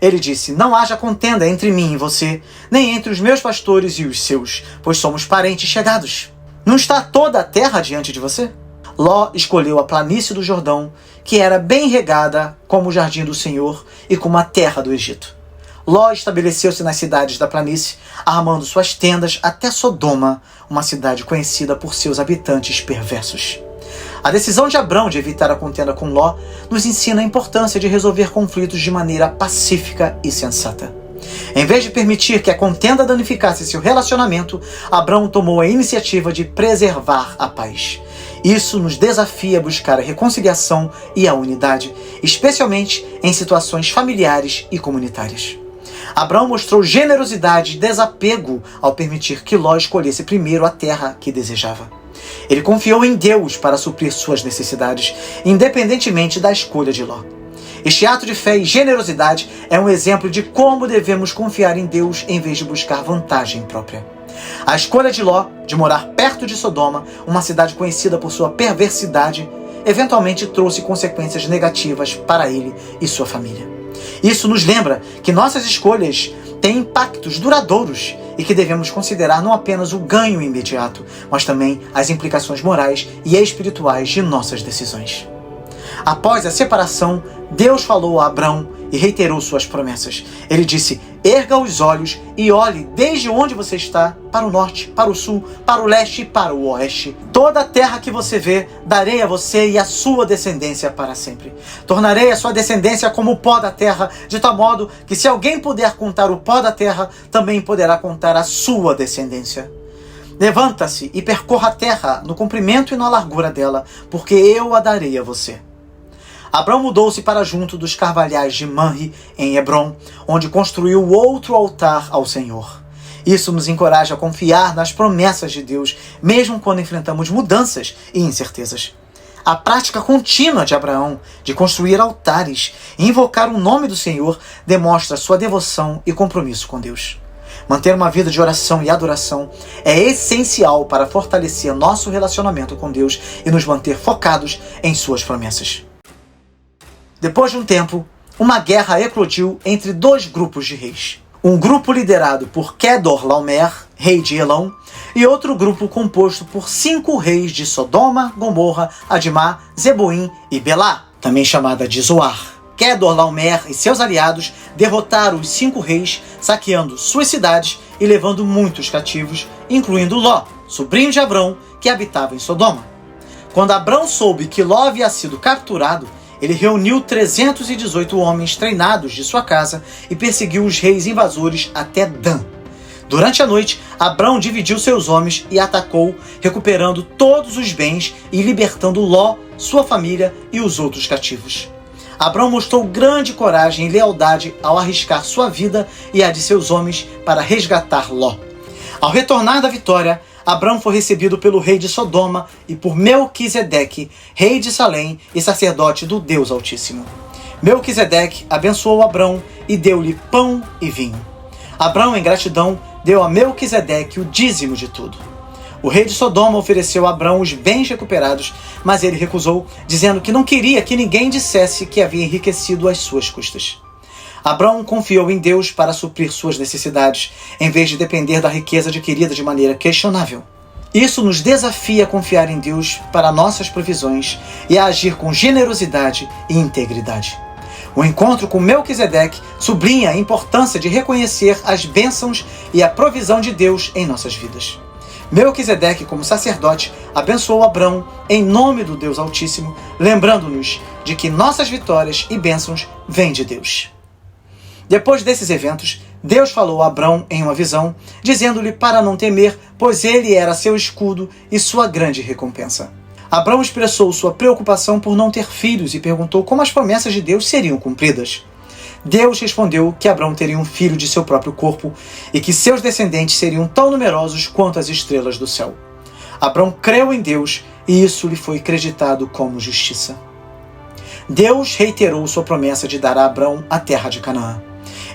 Ele disse: "Não haja contenda entre mim e você, nem entre os meus pastores e os seus, pois somos parentes chegados. Não está toda a terra diante de você?" Ló escolheu a planície do Jordão, que era bem regada como o jardim do Senhor e como a terra do Egito. Ló estabeleceu-se nas cidades da planície, armando suas tendas até Sodoma, uma cidade conhecida por seus habitantes perversos. A decisão de Abrão de evitar a contenda com Ló nos ensina a importância de resolver conflitos de maneira pacífica e sensata. Em vez de permitir que a contenda danificasse seu relacionamento, Abrão tomou a iniciativa de preservar a paz. Isso nos desafia a buscar a reconciliação e a unidade, especialmente em situações familiares e comunitárias. Abrão mostrou generosidade e desapego ao permitir que Ló escolhesse primeiro a terra que desejava. Ele confiou em Deus para suprir suas necessidades, independentemente da escolha de Ló. Este ato de fé e generosidade é um exemplo de como devemos confiar em Deus em vez de buscar vantagem própria. A escolha de Ló de morar perto de Sodoma, uma cidade conhecida por sua perversidade, eventualmente trouxe consequências negativas para ele e sua família. Isso nos lembra que nossas escolhas têm impactos duradouros e que devemos considerar não apenas o ganho imediato, mas também as implicações morais e espirituais de nossas decisões. Após a separação, Deus falou a Abrão e reiterou suas promessas. Ele disse: erga os olhos e olhe desde onde você está, para o norte, para o sul, para o leste e para o oeste. Toda a terra que você vê, darei a você e a sua descendência para sempre. Tornarei a sua descendência como o pó da terra, de tal modo que se alguém puder contar o pó da terra, também poderá contar a sua descendência. Levanta-se e percorra a terra no comprimento e na largura dela, porque eu a darei a você. Abrão mudou-se para junto dos carvalhais de Mamre, em Hebrom, onde construiu outro altar ao Senhor. Isso nos encoraja a confiar nas promessas de Deus, mesmo quando enfrentamos mudanças e incertezas. A prática contínua de Abraão de construir altares e invocar o nome do Senhor demonstra sua devoção e compromisso com Deus. Manter uma vida de oração e adoração é essencial para fortalecer nosso relacionamento com Deus e nos manter focados em suas promessas. Depois de um tempo, uma guerra eclodiu entre dois grupos de reis. Um grupo liderado por Quedorlaomer, rei de Elão, e outro grupo composto por 5 reis de Sodoma, Gomorra, Admá, Zeboim e Belá, também chamada de Zoar. Quedorlaomer e seus aliados derrotaram os 5 reis, saqueando suas cidades e levando muitos cativos, incluindo Ló, sobrinho de Abrão, que habitava em Sodoma. Quando Abrão soube que Ló havia sido capturado, ele reuniu 318 homens treinados de sua casa e perseguiu os reis invasores até Dan. Durante a noite, Abrão dividiu seus homens e atacou, recuperando todos os bens e libertando Ló, sua família e os outros cativos. Abrão mostrou grande coragem e lealdade ao arriscar sua vida e a de seus homens para resgatar Ló. Ao retornar da vitória, Abrão foi recebido pelo rei de Sodoma e por Melquisedeque, rei de Salém e sacerdote do Deus Altíssimo. Melquisedeque abençoou Abrão e deu-lhe pão e vinho. Abrão, em gratidão, deu a Melquisedeque o dízimo de tudo. O rei de Sodoma ofereceu a Abrão os bens recuperados, mas ele recusou, dizendo que não queria que ninguém dissesse que havia enriquecido às suas custas. Abrão confiou em Deus para suprir suas necessidades, em vez de depender da riqueza adquirida de maneira questionável. Isso nos desafia a confiar em Deus para nossas provisões e a agir com generosidade e integridade. O encontro com Melquisedeque sublinha a importância de reconhecer as bênçãos e a provisão de Deus em nossas vidas. Melquisedeque, como sacerdote, abençoou Abrão em nome do Deus Altíssimo, lembrando-nos de que nossas vitórias e bênçãos vêm de Deus. Depois desses eventos, Deus falou a Abrão em uma visão, dizendo-lhe para não temer, pois ele era seu escudo e sua grande recompensa. Abrão expressou sua preocupação por não ter filhos e perguntou como as promessas de Deus seriam cumpridas. Deus respondeu que Abrão teria um filho de seu próprio corpo e que seus descendentes seriam tão numerosos quanto as estrelas do céu. Abrão creu em Deus e isso lhe foi creditado como justiça. Deus reiterou sua promessa de dar a Abrão a terra de Canaã.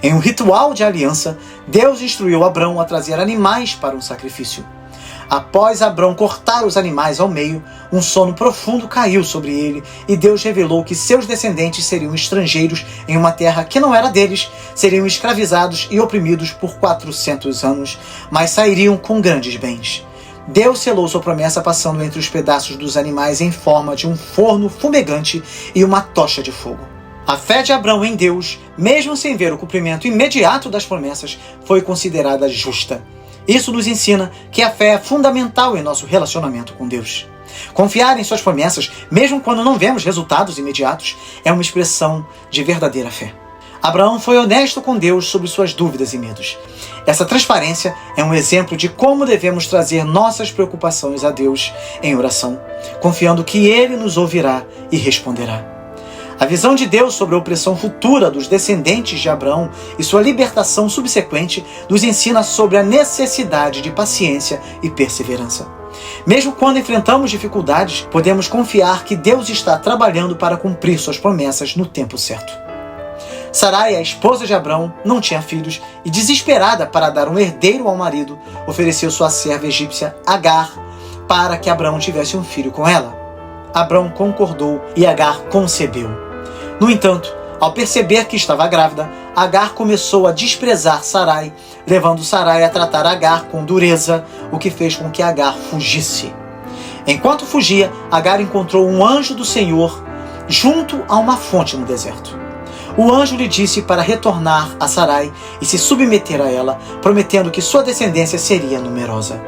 Em um ritual de aliança, Deus instruiu Abrão a trazer animais para um sacrifício. Após Abrão cortar os animais ao meio, um sono profundo caiu sobre ele e Deus revelou que seus descendentes seriam estrangeiros em uma terra que não era deles, seriam escravizados e oprimidos por 400 anos, mas sairiam com grandes bens. Deus selou sua promessa passando entre os pedaços dos animais em forma de um forno fumegante e uma tocha de fogo. A fé de Abrão em Deus, mesmo sem ver o cumprimento imediato das promessas, foi considerada justa. Isso nos ensina que a fé é fundamental em nosso relacionamento com Deus. Confiar em suas promessas, mesmo quando não vemos resultados imediatos, é uma expressão de verdadeira fé. Abraão foi honesto com Deus sobre suas dúvidas e medos. Essa transparência é um exemplo de como devemos trazer nossas preocupações a Deus em oração, confiando que Ele nos ouvirá e responderá. A visão de Deus sobre a opressão futura dos descendentes de Abrão e sua libertação subsequente nos ensina sobre a necessidade de paciência e perseverança. Mesmo quando enfrentamos dificuldades, podemos confiar que Deus está trabalhando para cumprir suas promessas no tempo certo. Sarai, a esposa de Abrão, não tinha filhos e, desesperada para dar um herdeiro ao marido, ofereceu sua serva egípcia Agar para que Abrão tivesse um filho com ela. Abrão concordou e Agar concebeu. No entanto, Ao perceber que estava grávida, Agar começou a desprezar Sarai, levando Sarai a tratar Agar com dureza, o que fez com que Agar fugisse. Enquanto fugia, Agar encontrou um anjo do Senhor junto a uma fonte no deserto. O anjo lhe disse para retornar a Sarai e se submeter a ela, prometendo que sua descendência seria numerosa.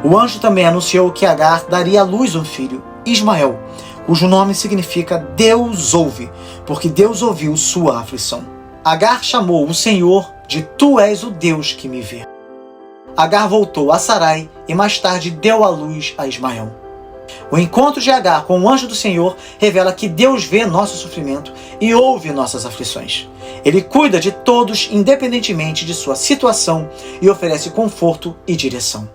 O anjo também anunciou que Agar daria à luz um filho, Ismael, cujo nome significa Deus ouve, porque Deus ouviu sua aflição. Agar chamou o Senhor de Tu és o Deus que me vê. Agar voltou a Sarai e mais tarde deu à luz a Ismael. O encontro de Agar com o anjo do Senhor revela que Deus vê nosso sofrimento e ouve nossas aflições. Ele cuida de todos independentemente de sua situação e oferece conforto e direção.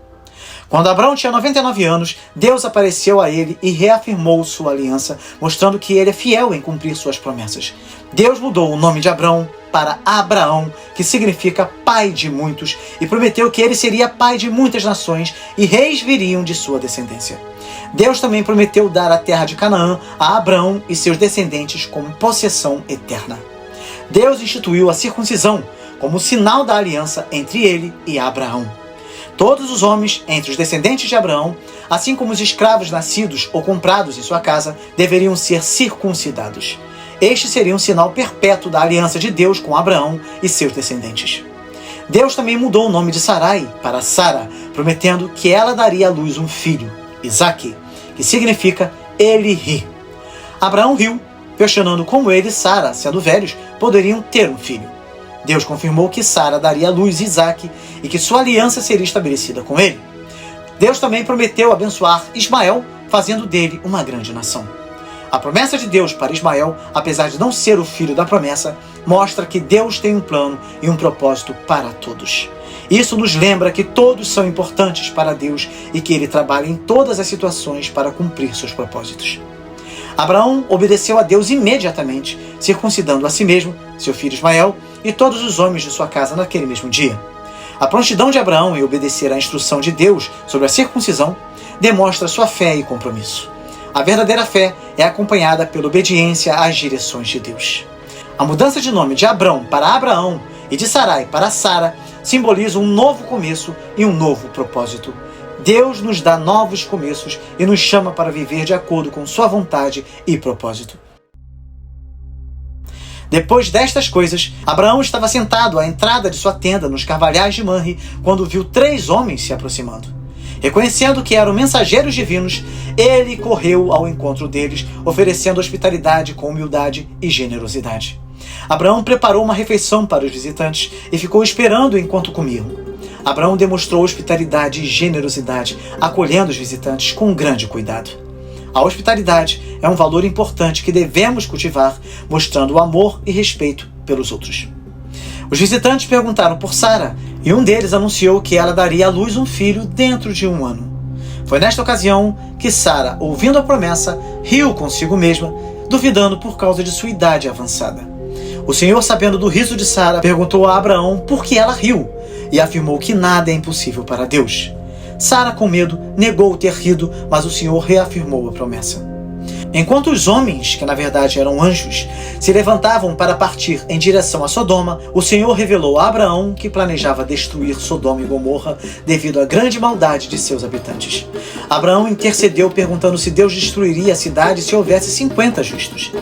Quando Abrão tinha 99 anos, Deus apareceu a ele e reafirmou sua aliança, mostrando que ele é fiel em cumprir suas promessas. Deus mudou o nome de Abrão para Abraão, que significa pai de muitos, e prometeu que ele seria pai de muitas nações e reis viriam de sua descendência. Deus também prometeu dar a terra de Canaã a Abrão e seus descendentes como possessão eterna. Deus instituiu a circuncisão como sinal da aliança entre ele e Abraão. Todos os homens entre os descendentes de Abraão, assim como os escravos nascidos ou comprados em sua casa, deveriam ser circuncidados. Este seria um sinal perpétuo da aliança de Deus com Abraão e seus descendentes. Deus também mudou o nome de Sarai para Sara, prometendo que ela daria à luz um filho, Isaque, que significa ele ri. Abraão riu, questionando como ele e Sara, sendo velhos, poderiam ter um filho. Deus confirmou que Sara daria à luz Isaque e que sua aliança seria estabelecida com ele. Deus também prometeu abençoar Ismael, fazendo dele uma grande nação. A promessa de Deus para Ismael, apesar de não ser o filho da promessa, mostra que Deus tem um plano e um propósito para todos. Isso nos lembra que todos são importantes para Deus e que Ele trabalha em todas as situações para cumprir seus propósitos. Abraão obedeceu a Deus imediatamente, circuncidando a si mesmo, seu filho Ismael e todos os homens de sua casa naquele mesmo dia. A prontidão de Abraão em obedecer à instrução de Deus sobre a circuncisão demonstra sua fé e compromisso. A verdadeira fé é acompanhada pela obediência às direções de Deus. A mudança de nome de Abrão para Abraão e de Sarai para Sara simboliza um novo começo e um novo propósito. Deus nos dá novos começos e nos chama para viver de acordo com sua vontade e propósito. Depois destas coisas, Abraão estava sentado à entrada de sua tenda nos carvalhais de Manre quando viu 3 homens se aproximando. Reconhecendo que eram mensageiros divinos, ele correu ao encontro deles, oferecendo hospitalidade com humildade e generosidade. Abraão preparou uma refeição para os visitantes e ficou esperando enquanto comiam. Abraão demonstrou hospitalidade e generosidade, acolhendo os visitantes com grande cuidado. A hospitalidade é um valor importante que devemos cultivar, mostrando o amor e respeito pelos outros. Os visitantes perguntaram por Sara, e um deles anunciou que ela daria à luz um filho dentro de 1 ano. Foi nesta ocasião que Sara, ouvindo a promessa, riu consigo mesma, duvidando por causa de sua idade avançada. O Senhor, sabendo do riso de Sara, perguntou a Abraão por que ela riu, e afirmou que nada é impossível para Deus. Sara, com medo, negou ter rido, mas o Senhor reafirmou a promessa. Enquanto os homens, que na verdade eram anjos, se levantavam para partir em direção a Sodoma, o Senhor revelou a Abraão que planejava destruir Sodoma e Gomorra devido à grande maldade de seus habitantes. Abraão intercedeu perguntando se Deus destruiria a cidade se houvesse 50 justos.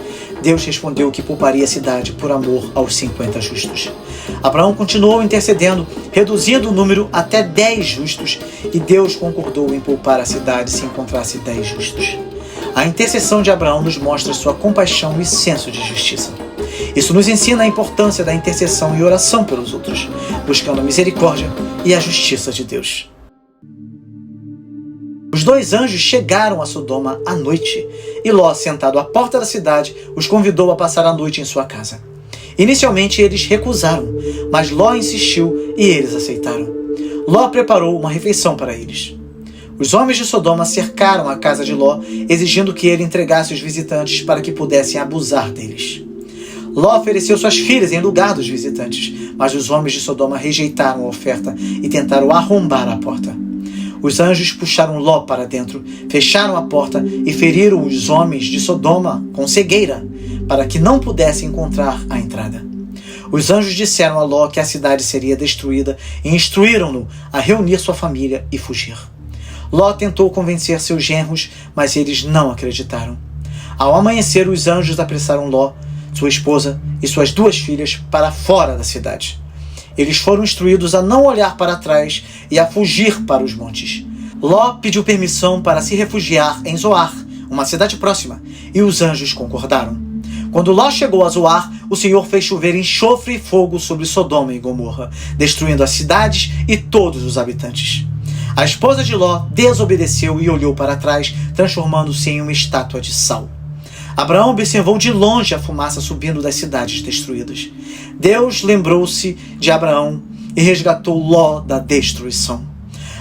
Deus respondeu que pouparia a cidade por amor aos 50 justos. Abraão continuou intercedendo, reduzindo o número até 10 justos, e Deus concordou em poupar a cidade se encontrasse 10 justos. A intercessão de Abraão nos mostra sua compaixão e senso de justiça. Isso nos ensina a importância da intercessão e oração pelos outros, buscando a misericórdia e a justiça de Deus. Os 2 anjos chegaram a Sodoma à noite, e Ló, sentado à porta da cidade, os convidou a passar a noite em sua casa. Inicialmente eles recusaram, mas Ló insistiu e eles aceitaram. Ló preparou uma refeição para eles. Os homens de Sodoma cercaram a casa de Ló, exigindo que ele entregasse os visitantes para que pudessem abusar deles. Ló ofereceu suas filhas em lugar dos visitantes, mas os homens de Sodoma rejeitaram a oferta e tentaram arrombar a porta. Os anjos puxaram Ló para dentro, fecharam a porta e feriram os homens de Sodoma com cegueira. para que não pudesse encontrar a entrada. Os anjos disseram a Ló que a cidade seria destruída e instruíram-no a reunir sua família e fugir. Ló tentou convencer seus genros, mas eles não acreditaram. Ao amanhecer, os anjos apressaram Ló, sua esposa e suas 2 filhas para fora da cidade. Eles foram instruídos a não olhar para trás e a fugir para os montes. Ló pediu permissão para se refugiar em Zoar, uma cidade próxima, e os anjos concordaram. Quando Ló chegou a Zoar, o Senhor fez chover enxofre e fogo sobre Sodoma e Gomorra, destruindo as cidades e todos os habitantes. A esposa de Ló desobedeceu e olhou para trás, transformando-se em uma estátua de sal. Abraão observou de longe a fumaça subindo das cidades destruídas. Deus lembrou-se de Abraão e resgatou Ló da destruição.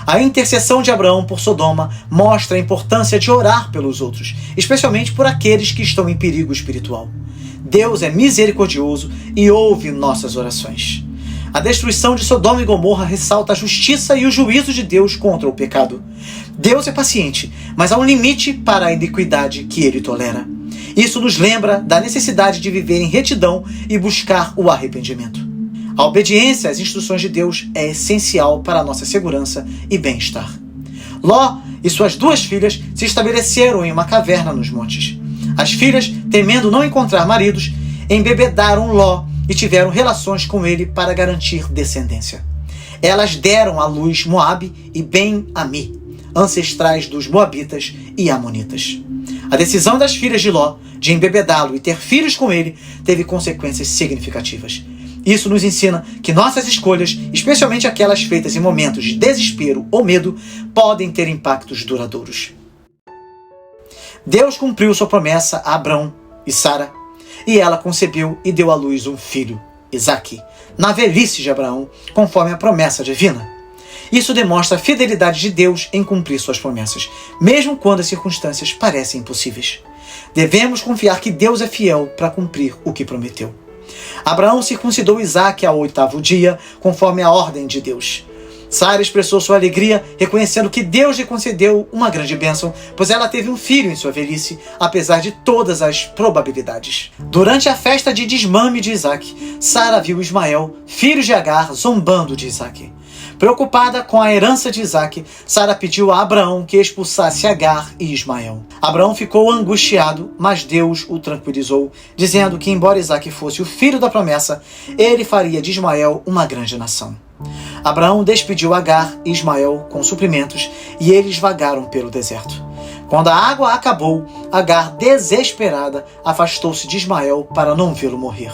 A intercessão de Abraão por Sodoma mostra a importância de orar pelos outros, especialmente por aqueles que estão em perigo espiritual. Deus é misericordioso e ouve nossas orações. A destruição de Sodoma e Gomorra ressalta a justiça e o juízo de Deus contra o pecado. Deus é paciente, mas há um limite para a iniquidade que ele tolera. Isso nos lembra da necessidade de viver em retidão e buscar o arrependimento. A obediência às instruções de Deus é essencial para a nossa segurança e bem-estar. Ló e suas 2 filhas se estabeleceram em uma caverna nos montes. As filhas, temendo não encontrar maridos, embebedaram Ló e tiveram relações com ele para garantir descendência. Elas deram à luz Moabe e Ben-Ami, ancestrais dos Moabitas e Amonitas. A decisão das filhas de Ló de embebedá-lo e ter filhos com ele teve consequências significativas. Isso nos ensina que nossas escolhas, especialmente aquelas feitas em momentos de desespero ou medo, podem ter impactos duradouros. Deus cumpriu sua promessa a Abrão e Sara, e ela concebeu e deu à luz um filho, Isaque, na velhice de Abraão, conforme a promessa divina. Isso demonstra a fidelidade de Deus em cumprir suas promessas, mesmo quando as circunstâncias parecem impossíveis. Devemos confiar que Deus é fiel para cumprir o que prometeu. Abraão circuncidou Isaque ao 8º dia, conforme a ordem de Deus. Sara expressou sua alegria, reconhecendo que Deus lhe concedeu uma grande bênção, pois ela teve um filho em sua velhice, apesar de todas as probabilidades. Durante a festa de desmame de Isaque, Sara viu Ismael, filho de Agar, zombando de Isaque. Preocupada com a herança de Isaque, Sara pediu a Abraão que expulsasse Agar e Ismael. Abraão ficou angustiado, mas Deus o tranquilizou, dizendo que, embora Isaque fosse o filho da promessa, ele faria de Ismael uma grande nação. Abraão despediu Agar e Ismael com suprimentos e eles vagaram pelo deserto. Quando a água acabou, Agar, desesperada, afastou-se de Ismael para não vê-lo morrer.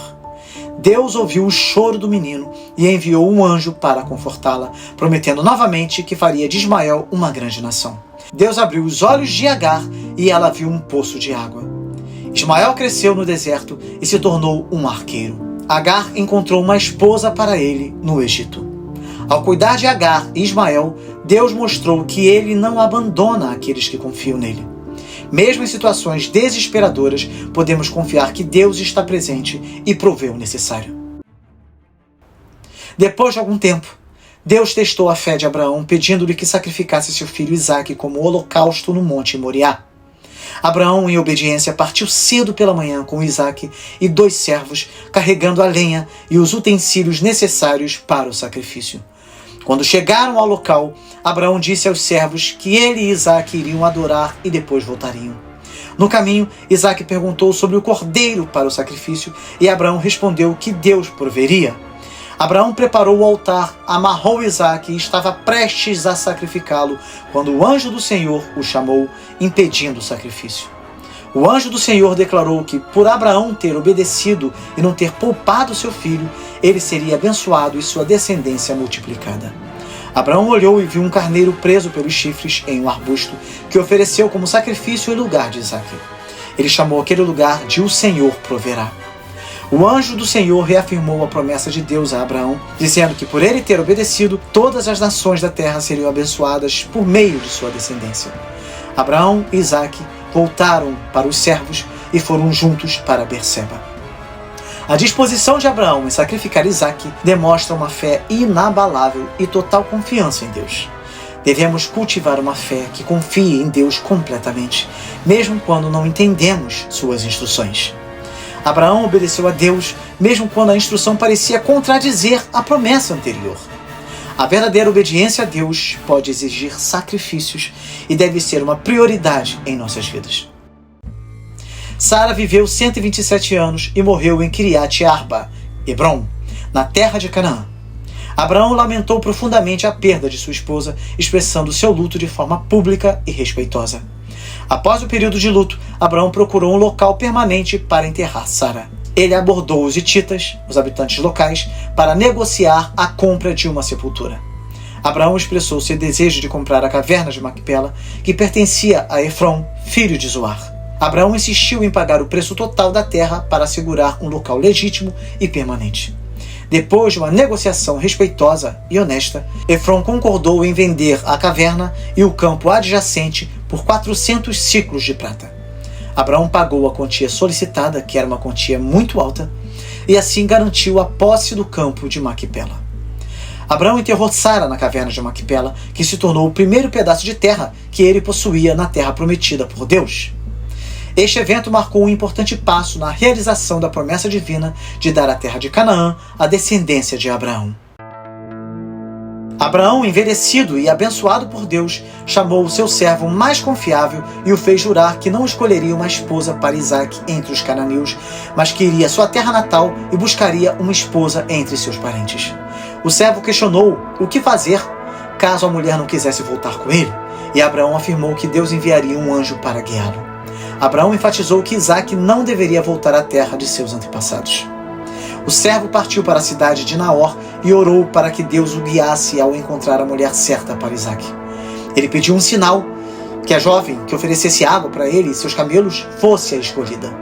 Deus ouviu o choro do menino e enviou um anjo para confortá-la, prometendo novamente que faria de Ismael uma grande nação. Deus abriu os olhos de Agar e ela viu um poço de água. Ismael cresceu no deserto e se tornou um arqueiro. Agar encontrou uma esposa para ele no Egito. Ao cuidar de Agar e Ismael, Deus mostrou que ele não abandona aqueles que confiam nele. Mesmo em situações desesperadoras, podemos confiar que Deus está presente e provê o necessário. Depois de algum tempo, Deus testou a fé de Abraão, pedindo-lhe que sacrificasse seu filho Isaque como holocausto no Monte Moriá. Abraão, em obediência, partiu cedo pela manhã com Isaque e 2 servos, carregando a lenha e os utensílios necessários para o sacrifício. Quando chegaram ao local, Abraão disse aos servos que ele e Isaque iriam adorar e depois voltariam. No caminho, Isaque perguntou sobre o cordeiro para o sacrifício e Abraão respondeu que Deus proveria. Abraão preparou o altar, amarrou Isaque e estava prestes a sacrificá-lo quando o anjo do Senhor o chamou, impedindo o sacrifício. O anjo do Senhor declarou que, por Abraão ter obedecido e não ter poupado seu filho, ele seria abençoado e sua descendência multiplicada. Abraão olhou e viu um carneiro preso pelos chifres em um arbusto, que ofereceu como sacrifício em lugar de Isaque. Ele chamou aquele lugar de O Senhor Proverá. O anjo do Senhor reafirmou a promessa de Deus a Abraão, dizendo que por ele ter obedecido, todas as nações da terra seriam abençoadas por meio de sua descendência. Abraão e Isaque voltaram para os servos e foram juntos para Berseba. A disposição de Abraão em sacrificar Isaque demonstra uma fé inabalável e total confiança em Deus. Devemos cultivar uma fé que confie em Deus completamente, mesmo quando não entendemos suas instruções. Abraão obedeceu a Deus, mesmo quando a instrução parecia contradizer a promessa anterior. A verdadeira obediência a Deus pode exigir sacrifícios e deve ser uma prioridade em nossas vidas. Sara viveu 127 anos e morreu em Kiriat Arba, Hebrom, na terra de Canaã. Abraão lamentou profundamente a perda de sua esposa, expressando seu luto de forma pública e respeitosa. Após o período de luto, Abraão procurou um local permanente para enterrar Sara. Ele abordou os hititas, os habitantes locais, para negociar a compra de uma sepultura. Abraão expressou seu desejo de comprar a caverna de Macpela, que pertencia a Efron, filho de Zoar. Abraão insistiu em pagar o preço total da terra para assegurar um local legítimo e permanente. Depois de uma negociação respeitosa e honesta, Efron concordou em vender a caverna e o campo adjacente por 400 ciclos de prata. Abraão pagou a quantia solicitada, que era uma quantia muito alta, e assim garantiu a posse do campo de Macpela. Abraão enterrou Sara na caverna de Macpela, que se tornou o primeiro pedaço de terra que ele possuía na terra prometida por Deus. Este evento marcou um importante passo na realização da promessa divina de dar a terra de Canaã à descendência de Abraão. Abraão, envelhecido e abençoado por Deus, chamou o seu servo mais confiável e o fez jurar que não escolheria uma esposa para Isaque entre os cananeus, mas que iria à sua terra natal e buscaria uma esposa entre seus parentes. O servo questionou o que fazer caso a mulher não quisesse voltar com ele, e Abraão afirmou que Deus enviaria um anjo para guiá-lo. Abraão enfatizou que Isaque não deveria voltar à terra de seus antepassados. O servo partiu para a cidade de Naor e orou para que Deus o guiasse ao encontrar a mulher certa para Isaque. Ele pediu um sinal, que a jovem que oferecesse água para ele e seus camelos fosse a escolhida.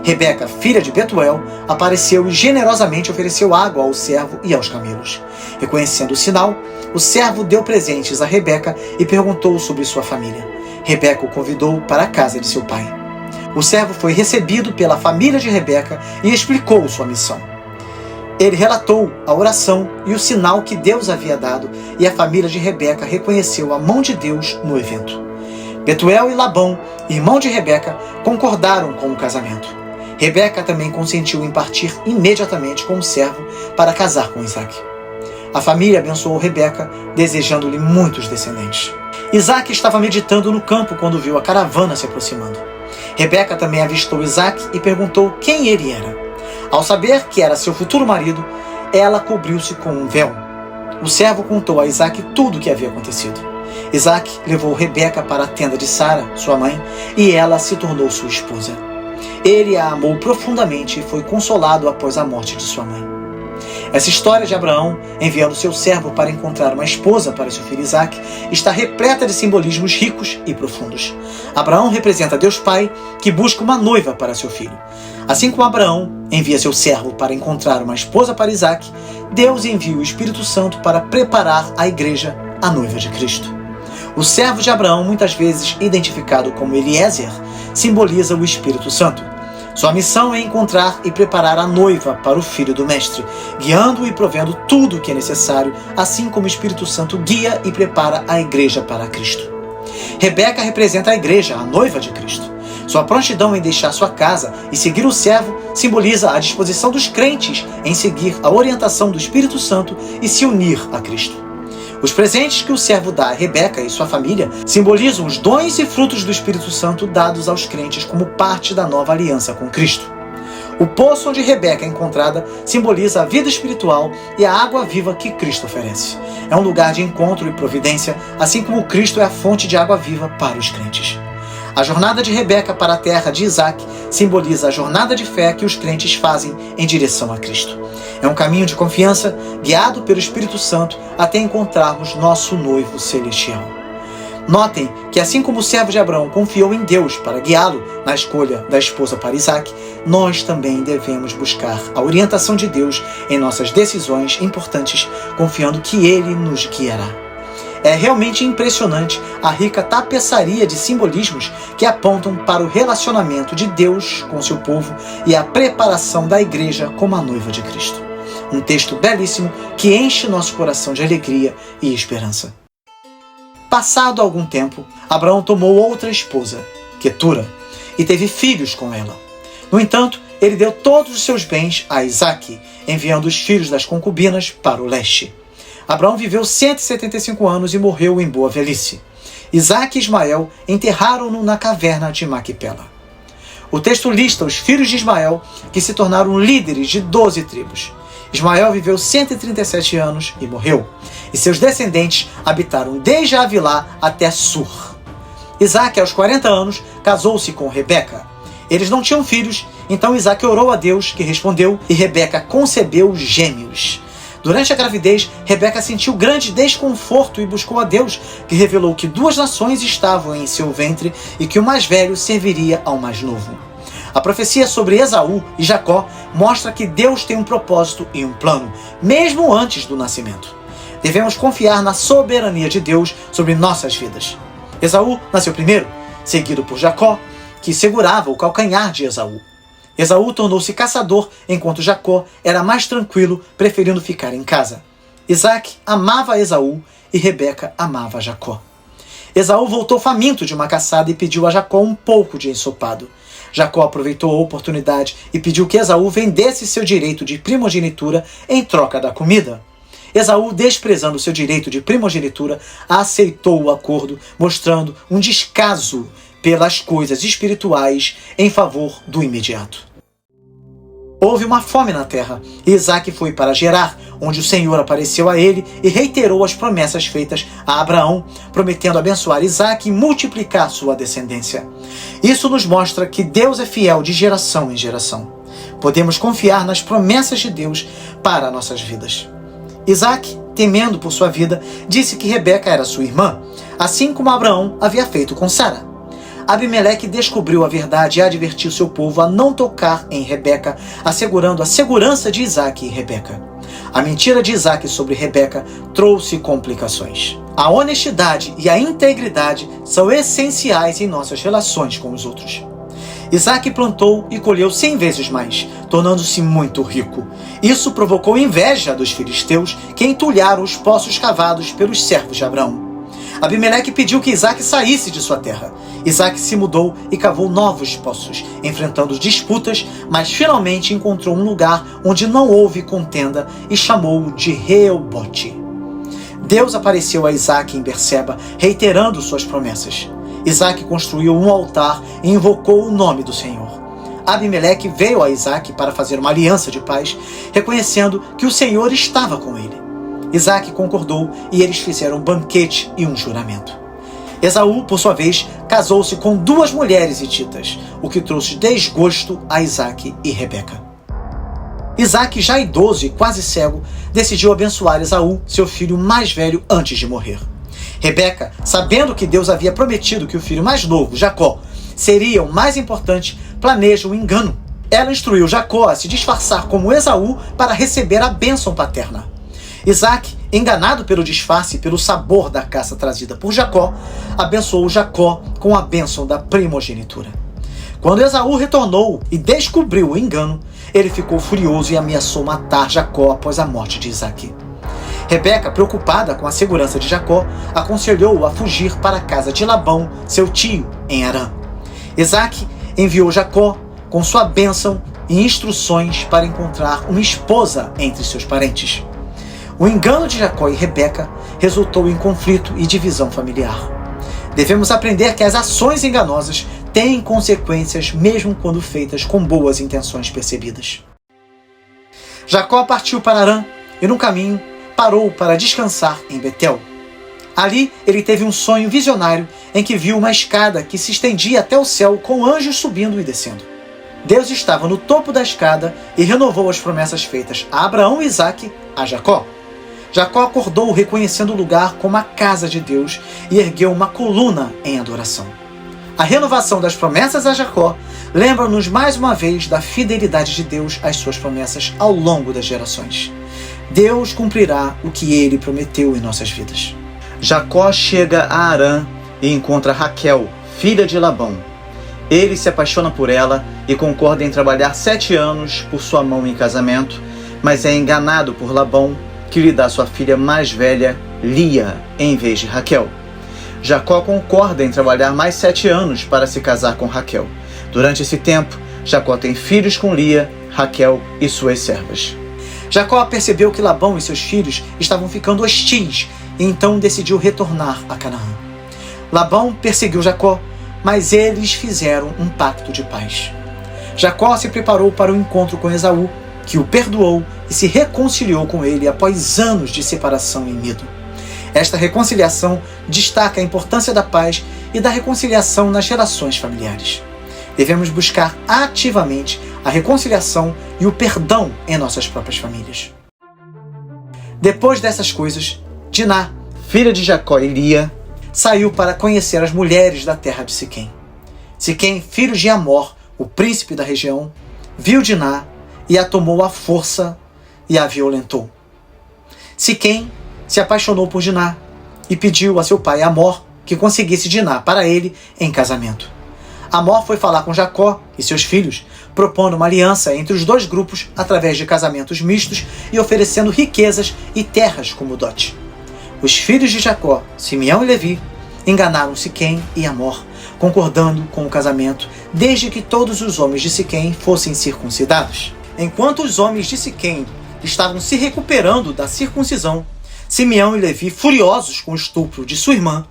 Rebeca, filha de Betuel, apareceu e generosamente ofereceu água ao servo e aos camelos. Reconhecendo o sinal, o servo deu presentes a Rebeca e perguntou sobre sua família. Rebeca o convidou para a casa de seu pai. O servo foi recebido pela família de Rebeca e explicou sua missão. Ele relatou a oração e o sinal que Deus havia dado, e a família de Rebeca reconheceu a mão de Deus no evento. Betuel e Labão, irmão de Rebeca, concordaram com o casamento. Rebeca também consentiu em partir imediatamente com o servo para casar com Isaque. A família abençoou Rebeca, desejando-lhe muitos descendentes. Isaque estava meditando no campo quando viu a caravana se aproximando. Rebeca também avistou Isaque e perguntou quem ele era. Ao saber que era seu futuro marido, ela cobriu-se com um véu. O servo contou a Isaque tudo o que havia acontecido. Isaque levou Rebeca para a tenda de Sara, sua mãe, e ela se tornou sua esposa. Ele a amou profundamente e foi consolado após a morte de sua mãe. Essa história de Abraão, enviando seu servo para encontrar uma esposa para seu filho Isaque, está repleta de simbolismos ricos e profundos. Abraão representa Deus Pai, que busca uma noiva para seu filho. Assim como Abraão envia seu servo para encontrar uma esposa para Isaque, Deus envia o Espírito Santo para preparar a igreja, a noiva de Cristo. O servo de Abraão, muitas vezes identificado como Eliezer, simboliza o Espírito Santo. Sua missão é encontrar e preparar a noiva para o filho do mestre, guiando e provendo tudo o que é necessário, assim como o Espírito Santo guia e prepara a igreja para Cristo. Rebeca representa a igreja, a noiva de Cristo. Sua prontidão em deixar sua casa e seguir o servo simboliza a disposição dos crentes em seguir a orientação do Espírito Santo e se unir a Cristo. Os presentes que o servo dá a Rebeca e sua família simbolizam os dons e frutos do Espírito Santo dados aos crentes como parte da nova aliança com Cristo. O poço onde Rebeca é encontrada simboliza a vida espiritual e a água viva que Cristo oferece. É um lugar de encontro e providência, assim como Cristo é a fonte de água viva para os crentes. A jornada de Rebeca para a terra de Isaque simboliza a jornada de fé que os crentes fazem em direção a Cristo. É um caminho de confiança, guiado pelo Espírito Santo, até encontrarmos nosso noivo celestial. Notem que assim como o servo de Abraão confiou em Deus para guiá-lo na escolha da esposa para Isaque, nós também devemos buscar a orientação de Deus em nossas decisões importantes, confiando que Ele nos guiará. É realmente impressionante a rica tapeçaria de simbolismos que apontam para o relacionamento de Deus com seu povo e a preparação da igreja como a noiva de Cristo. Um texto belíssimo que enche nosso coração de alegria e esperança. Passado algum tempo, Abraão tomou outra esposa, Quetura, e teve filhos com ela. No entanto, ele deu todos os seus bens a Isaque, enviando os filhos das concubinas para o leste. Abraão viveu 175 anos e morreu em boa velhice. Isaque e Ismael enterraram-no na caverna de Maquipela. O texto lista os filhos de Ismael, que se tornaram líderes de 12 tribos. Ismael viveu 137 anos e morreu, e seus descendentes habitaram desde Avilá até Sur. Isaque, aos 40 anos, casou-se com Rebeca. Eles não tinham filhos, então Isaque orou a Deus, que respondeu, e Rebeca concebeu gêmeos. Durante a gravidez, Rebeca sentiu grande desconforto e buscou a Deus, que revelou que 2 nações estavam em seu ventre e que o mais velho serviria ao mais novo. A profecia sobre Esaú e Jacó mostra que Deus tem um propósito e um plano, mesmo antes do nascimento. Devemos confiar na soberania de Deus sobre nossas vidas. Esaú nasceu primeiro, seguido por Jacó, que segurava o calcanhar de Esaú. Esaú tornou-se caçador, enquanto Jacó era mais tranquilo, preferindo ficar em casa. Isaque amava Esaú e Rebeca amava Jacó. Esaú voltou faminto de uma caçada e pediu a Jacó um pouco de ensopado. Jacó aproveitou a oportunidade e pediu que Esaú vendesse seu direito de primogenitura em troca da comida. Esaú, desprezando seu direito de primogenitura, aceitou o acordo, mostrando um descaso pelas coisas espirituais em favor do imediato. Houve uma fome na terra, e Isaque foi para Gerar, onde o Senhor apareceu a ele e reiterou as promessas feitas a Abraão, prometendo abençoar Isaque e multiplicar sua descendência. Isso nos mostra que Deus é fiel de geração em geração. Podemos confiar nas promessas de Deus para nossas vidas. Isaque, temendo por sua vida, disse que Rebeca era sua irmã, assim como Abraão havia feito com Sara. Abimeleque descobriu a verdade e advertiu seu povo a não tocar em Rebeca, assegurando a segurança de Isaque e Rebeca. A mentira de Isaque sobre Rebeca trouxe complicações. A honestidade e a integridade são essenciais em nossas relações com os outros. Isaque plantou e colheu 100 vezes mais, tornando-se muito rico. Isso provocou inveja dos filisteus, que entulharam os poços cavados pelos servos de Abraão. Abimeleque pediu que Isaque saísse de sua terra. Isaque se mudou e cavou novos poços, enfrentando disputas, mas finalmente encontrou um lugar onde não houve contenda e chamou-o de Reobote. Deus apareceu a Isaque em Berseba, reiterando suas promessas. Isaque construiu um altar e invocou o nome do Senhor. Abimeleque veio a Isaque para fazer uma aliança de paz, reconhecendo que o Senhor estava com ele. Isaque concordou e eles fizeram um banquete e um juramento. Esaú, por sua vez, casou-se com 2 mulheres hititas, o que trouxe desgosto a Isaque e Rebeca. Isaque, já idoso e quase cego, decidiu abençoar Esaú, seu filho mais velho, antes de morrer. Rebeca, sabendo que Deus havia prometido que o filho mais novo, Jacó, seria o mais importante, planeja um engano. Ela instruiu Jacó a se disfarçar como Esaú para receber a bênção paterna. Isaque, enganado pelo disfarce e pelo sabor da caça trazida por Jacó, abençoou Jacó com a bênção da primogenitura. Quando Esaú retornou e descobriu o engano, ele ficou furioso e ameaçou matar Jacó após a morte de Isaque. Rebeca, preocupada com a segurança de Jacó, aconselhou-o a fugir para a casa de Labão, seu tio, em Harã. Isaque enviou Jacó com sua bênção e instruções para encontrar uma esposa entre seus parentes. O engano de Jacó e Rebeca resultou em conflito e divisão familiar. Devemos aprender que as ações enganosas têm consequências mesmo quando feitas com boas intenções percebidas. Jacó partiu para Harã e no caminho parou para descansar em Betel. Ali ele teve um sonho visionário em que viu uma escada que se estendia até o céu com anjos subindo e descendo. Deus estava no topo da escada e renovou as promessas feitas a Abraão e Isaque a Jacó. Jacó acordou reconhecendo o lugar como a casa de Deus e ergueu uma coluna em adoração. A renovação das promessas a Jacó lembra-nos mais uma vez da fidelidade de Deus às suas promessas ao longo das gerações. Deus cumprirá o que ele prometeu em nossas vidas. Jacó chega a Harã e encontra Raquel, filha de Labão. Ele se apaixona por ela e concorda em trabalhar 7 anos por sua mão em casamento, mas é enganado por Labão, que lhe dá sua filha mais velha, Lia, em vez de Raquel. Jacó concorda em trabalhar mais 7 anos para se casar com Raquel. Durante esse tempo, Jacó tem filhos com Lia, Raquel e suas servas. Jacó percebeu que Labão e seus filhos estavam ficando hostis e então decidiu retornar a Canaã. Labão perseguiu Jacó, mas eles fizeram um pacto de paz. Jacó se preparou para o encontro com Esaú, que o perdoou e se reconciliou com ele após anos de separação e medo. Esta reconciliação destaca a importância da paz e da reconciliação nas relações familiares. Devemos buscar ativamente a reconciliação e o perdão em nossas próprias famílias. Depois dessas coisas, Diná, filha de Jacó e Lia, saiu para conhecer as mulheres da terra de Siquém. Siquém, filho de Amor, o príncipe da região, viu Diná e a tomou à força e a violentou. Siquém se apaixonou por Diná e pediu a seu pai Amor que conseguisse Diná para ele em casamento. Amor foi falar com Jacó e seus filhos, propondo uma aliança entre os dois grupos através de casamentos mistos e oferecendo riquezas e terras como dote. Os filhos de Jacó, Simeão e Levi, enganaram Siquém e Amor, concordando com o casamento, desde que todos os homens de Siquém fossem circuncidados. Enquanto os homens de Siquém estavam se recuperando da circuncisão, Simeão e Levi, furiosos com o estupro de sua irmã,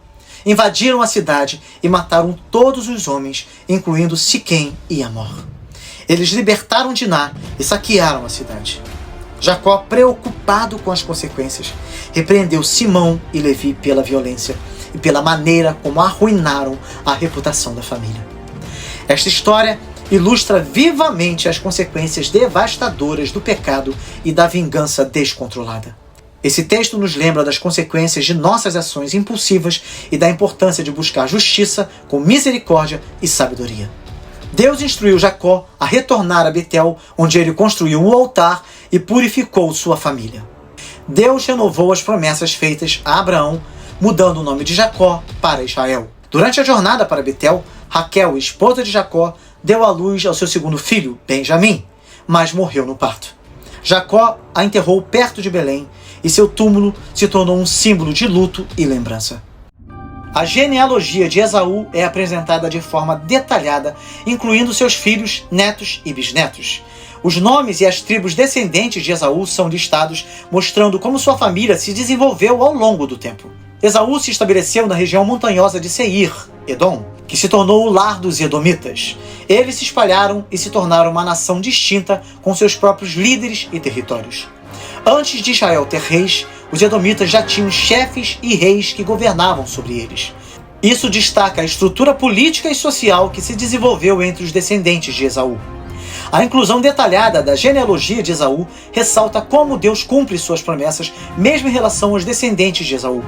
invadiram a cidade e mataram todos os homens, incluindo Siquém e Amor. Eles libertaram Diná e saquearam a cidade. Jacó, preocupado com as consequências, repreendeu Simão e Levi pela violência e pela maneira como arruinaram a reputação da família. Esta história ilustra vivamente as consequências devastadoras do pecado e da vingança descontrolada. Esse texto nos lembra das consequências de nossas ações impulsivas e da importância de buscar justiça com misericórdia e sabedoria. Deus instruiu Jacó a retornar a Betel, onde ele construiu um altar e purificou sua família. Deus renovou as promessas feitas a Abraão, mudando o nome de Jacó para Israel. Durante a jornada para Betel, Raquel, esposa de Jacó, deu à luz ao seu segundo filho, Benjamim, mas morreu no parto. Jacó a enterrou perto de Belém e seu túmulo se tornou um símbolo de luto e lembrança. A genealogia de Esaú é apresentada de forma detalhada, incluindo seus filhos, netos e bisnetos. Os nomes e as tribos descendentes de Esaú são listados, mostrando como sua família se desenvolveu ao longo do tempo. Esaú se estabeleceu na região montanhosa de Seir, Edom, que se tornou o lar dos Edomitas. Eles se espalharam e se tornaram uma nação distinta com seus próprios líderes e territórios. Antes de Israel ter reis, os Edomitas já tinham chefes e reis que governavam sobre eles. Isso destaca a estrutura política e social que se desenvolveu entre os descendentes de Esaú. A inclusão detalhada da genealogia de Esaú ressalta como Deus cumpre suas promessas, mesmo em relação aos descendentes de Esaú.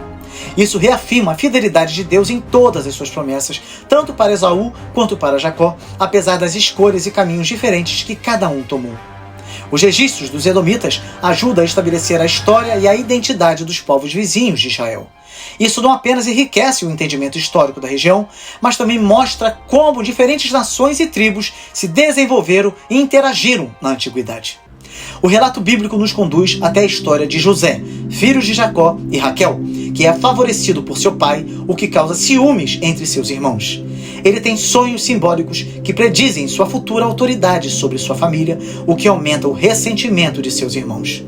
Isso reafirma a fidelidade de Deus em todas as suas promessas, tanto para Esaú quanto para Jacó, apesar das escolhas e caminhos diferentes que cada um tomou. Os registros dos Edomitas ajudam a estabelecer a história e a identidade dos povos vizinhos de Israel. Isso não apenas enriquece o entendimento histórico da região, mas também mostra como diferentes nações e tribos se desenvolveram e interagiram na antiguidade. O relato bíblico nos conduz até a história de José, filho de Jacó e Raquel, que é favorecido por seu pai, o que causa ciúmes entre seus irmãos. Ele tem sonhos simbólicos que predizem sua futura autoridade sobre sua família, o que aumenta o ressentimento de seus irmãos.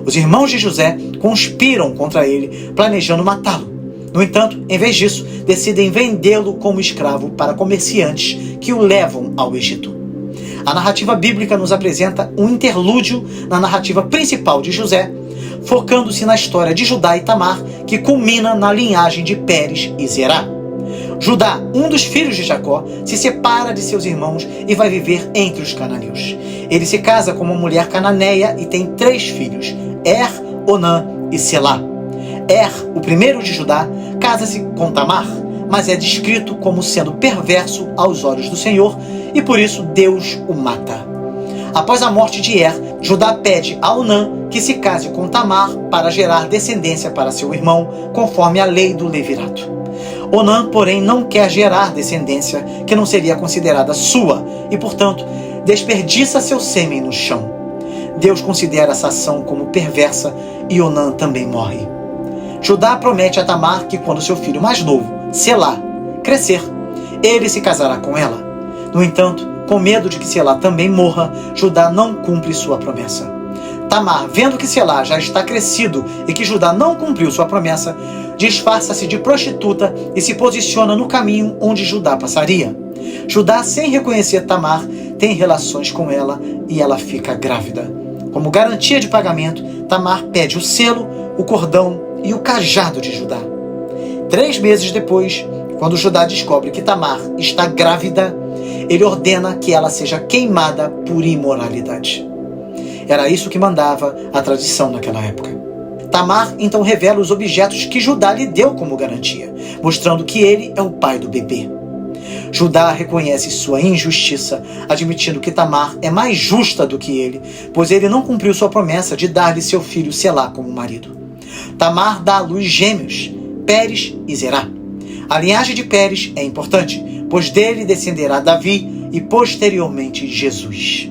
Os irmãos de José conspiram contra ele, planejando matá-lo. No entanto, em vez disso, decidem vendê-lo como escravo para comerciantes que o levam ao Egito. A narrativa bíblica nos apresenta um interlúdio na narrativa principal de José, focando-se na história de Judá e Tamar, que culmina na linhagem de Pérez e Zerá. Judá, um dos filhos de Jacó, se separa de seus irmãos e vai viver entre os cananeus. Ele se casa com uma mulher cananeia e tem 3 filhos, Er, Onã e Selá. Er, o primeiro de Judá, casa-se com Tamar, mas é descrito como sendo perverso aos olhos do Senhor e por isso Deus o mata. Após a morte de Er, Judá pede a Onã que se case com Tamar para gerar descendência para seu irmão, conforme a lei do levirato. Onã, porém, não quer gerar descendência que não seria considerada sua e, portanto, desperdiça seu sêmen no chão. Deus considera essa ação como perversa e Onã também morre. Judá promete a Tamar que quando seu filho mais novo, Selá, crescer, ele se casará com ela. No entanto, Com medo de que Selá também morra, Judá não cumpre sua promessa. Tamar, vendo que Selá já está crescido e que Judá não cumpriu sua promessa, disfarça-se de prostituta e se posiciona no caminho onde Judá passaria. Judá, sem reconhecer Tamar, tem relações com ela e ela fica grávida. Como garantia de pagamento, Tamar pede o selo, o cordão e o cajado de Judá. 3 meses depois, quando Judá descobre que Tamar está grávida, ele ordena que ela seja queimada por imoralidade. Era isso que mandava a tradição naquela época. Tamar então revela os objetos que Judá lhe deu como garantia, mostrando que ele é o pai do bebê. Judá reconhece sua injustiça, admitindo que Tamar é mais justa do que ele, pois ele não cumpriu sua promessa de dar-lhe seu filho Selá como marido. Tamar dá à luz gêmeos, Pérez e Zerá. A linhagem de Pérez é importante, pois dele descenderá Davi e posteriormente Jesus.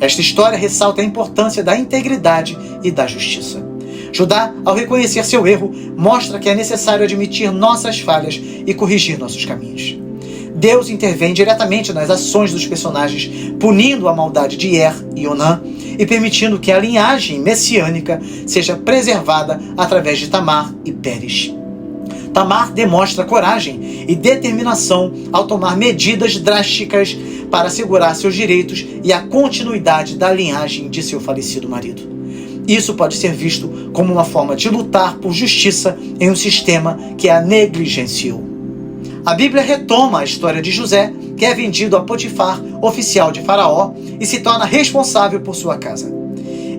Esta história ressalta a importância da integridade e da justiça. Judá, ao reconhecer seu erro, mostra que é necessário admitir nossas falhas e corrigir nossos caminhos. Deus intervém diretamente nas ações dos personagens, punindo a maldade de Er e Onã e permitindo que a linhagem messiânica seja preservada através de Tamar e Pérez. Tamar demonstra coragem e determinação ao tomar medidas drásticas para assegurar seus direitos e a continuidade da linhagem de seu falecido marido. Isso pode ser visto como uma forma de lutar por justiça em um sistema que a negligenciou. A Bíblia retoma a história de José, que é vendido a Potifar, oficial de Faraó, e se torna responsável por sua casa.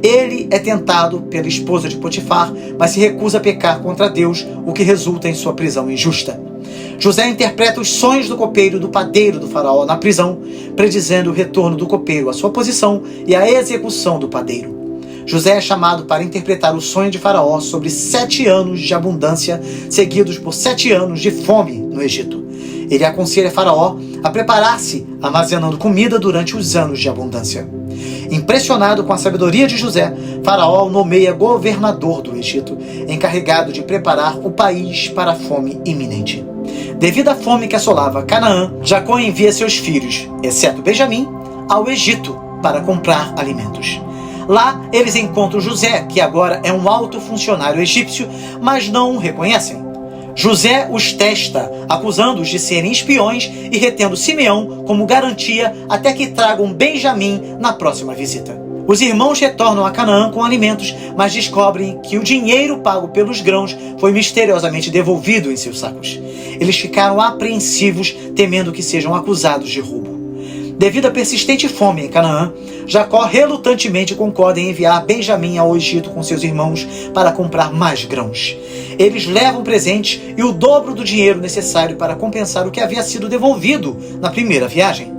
Ele é tentado pela esposa de Potifar, mas se recusa a pecar contra Deus, o que resulta em sua prisão injusta. José interpreta os sonhos do copeiro e do padeiro do faraó na prisão, predizendo o retorno do copeiro à sua posição e a execução do padeiro. José é chamado para interpretar o sonho de Faraó sobre 7 anos de abundância, seguidos por 7 anos de fome no Egito. Ele aconselha Faraó a preparar-se, armazenando comida durante os anos de abundância. Impressionado com a sabedoria de José, Faraó o nomeia governador do Egito, encarregado de preparar o país para a fome iminente. Devido à fome que assolava Canaã, Jacó envia seus filhos, exceto Benjamim, ao Egito para comprar alimentos. Lá, eles encontram José, que agora é um alto funcionário egípcio, mas não o reconhecem. José os testa, acusando-os de serem espiões e retendo Simeão como garantia até que tragam Benjamim na próxima visita. Os irmãos retornam a Canaã com alimentos, mas descobrem que o dinheiro pago pelos grãos foi misteriosamente devolvido em seus sacos. Eles ficaram apreensivos, temendo que sejam acusados de roubo. Devido à persistente fome em Canaã, Jacó relutantemente concorda em enviar Benjamim ao Egito com seus irmãos para comprar mais grãos. Eles levam presentes e o dobro do dinheiro necessário para compensar o que havia sido devolvido na primeira viagem.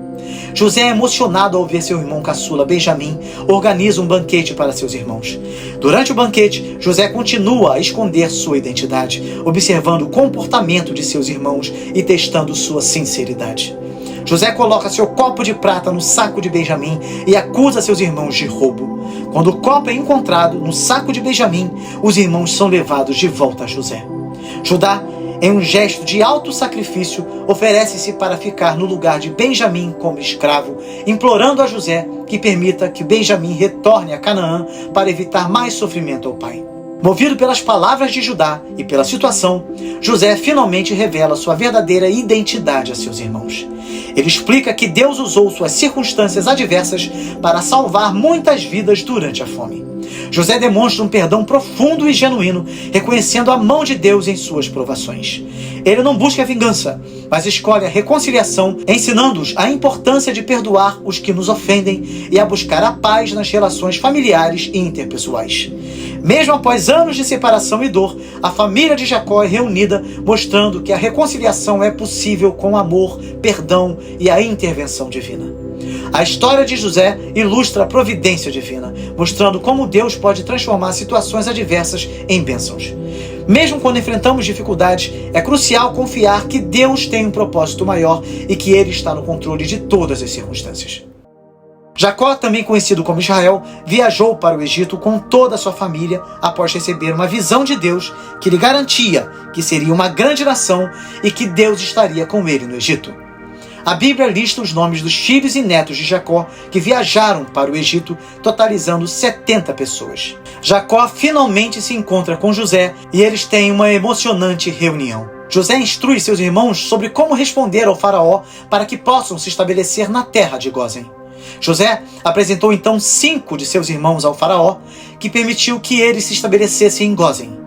José, emocionado ao ver seu irmão caçula Benjamim, organiza um banquete para seus irmãos. Durante o banquete, José continua a esconder sua identidade, observando o comportamento de seus irmãos e testando sua sinceridade. José coloca seu copo de prata no saco de Benjamim e acusa seus irmãos de roubo. Quando o copo é encontrado no saco de Benjamim, os irmãos são levados de volta a José. Judá, em um gesto de alto sacrifício, oferece-se para ficar no lugar de Benjamim como escravo, implorando a José que permita que Benjamim retorne a Canaã para evitar mais sofrimento ao pai. Movido pelas palavras de Judá e pela situação, José finalmente revela sua verdadeira identidade a seus irmãos. Ele explica que Deus usou suas circunstâncias adversas para salvar muitas vidas durante a fome. José demonstra um perdão profundo e genuíno, reconhecendo a mão de Deus em suas provações. Ele não busca a vingança, mas escolhe a reconciliação, ensinando-os a importância de perdoar os que nos ofendem e a buscar a paz nas relações familiares e interpessoais. Mesmo após anos de separação e dor, a família de Jacó é reunida, mostrando que a reconciliação é possível com amor, perdão e a intervenção divina. A história de José ilustra a providência divina, mostrando como Deus pode transformar situações adversas em bênçãos. Mesmo quando enfrentamos dificuldades, é crucial confiar que Deus tem um propósito maior e que Ele está no controle de todas as circunstâncias. Jacó, também conhecido como Israel, viajou para o Egito com toda a sua família após receber uma visão de Deus que lhe garantia que seria uma grande nação e que Deus estaria com ele no Egito. A Bíblia lista os nomes dos filhos e netos de Jacó que viajaram para o Egito, totalizando 70 pessoas. Jacó finalmente se encontra com José e eles têm uma emocionante reunião. José instrui seus irmãos sobre como responder ao faraó para que possam se estabelecer na terra de Gósen. José apresentou então 5 de seus irmãos ao faraó, que permitiu que eles se estabelecessem em Gósen.